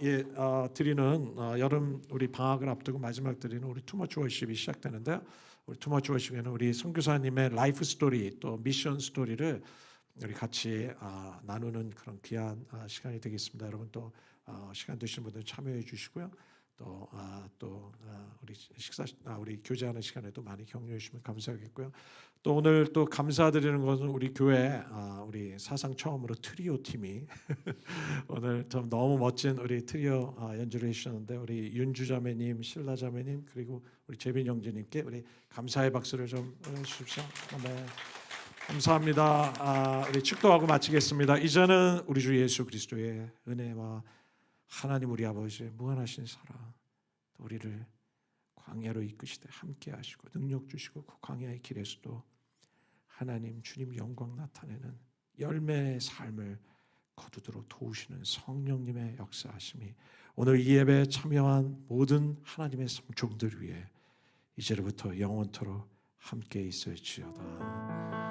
드리는 여름 우리 방학을 앞두고 마지막 드리는 우리 투머치 워십이 시작되는데요. 우리 투머치 워십에는 우리 선교사님의 라이프 스토리 또 미션 스토리를 우리 같이 나누는 그런 귀한 시간이 되겠습니다. 여러분 또 시간 되시는 분들 참여해 주시고요. 또 우리 우리 교제하는 시간에도 많이 격려해 주시면 감사하겠고요. 또 오늘 또 감사드리는 것은 우리 교회 우리 사상 처음으로 트리오 팀이 오늘 좀 너무 멋진 우리 트리오 연주를 해주셨는데 우리 윤주 자매님, 신라 자매님 그리고 우리 재빈 형제님께 우리 감사의 박수를 좀 주십시오. 네. 감사합니다. 우리 축도하고 마치겠습니다. 이제는 우리 주 예수 그리스도의 은혜와 하나님 우리 아버지의 무한하신 사랑 또 우리를 광야로 이끄시되 함께 하시고 능력 주시고 그 광야의 길에서도 하나님 주님 영광 나타내는 열매의 삶을 거두도록 도우시는 성령님의 역사하심이 오늘 이 예배에 참여한 모든 하나님의 성종들 위해 이제로부터 영원토록 함께 있을지어다.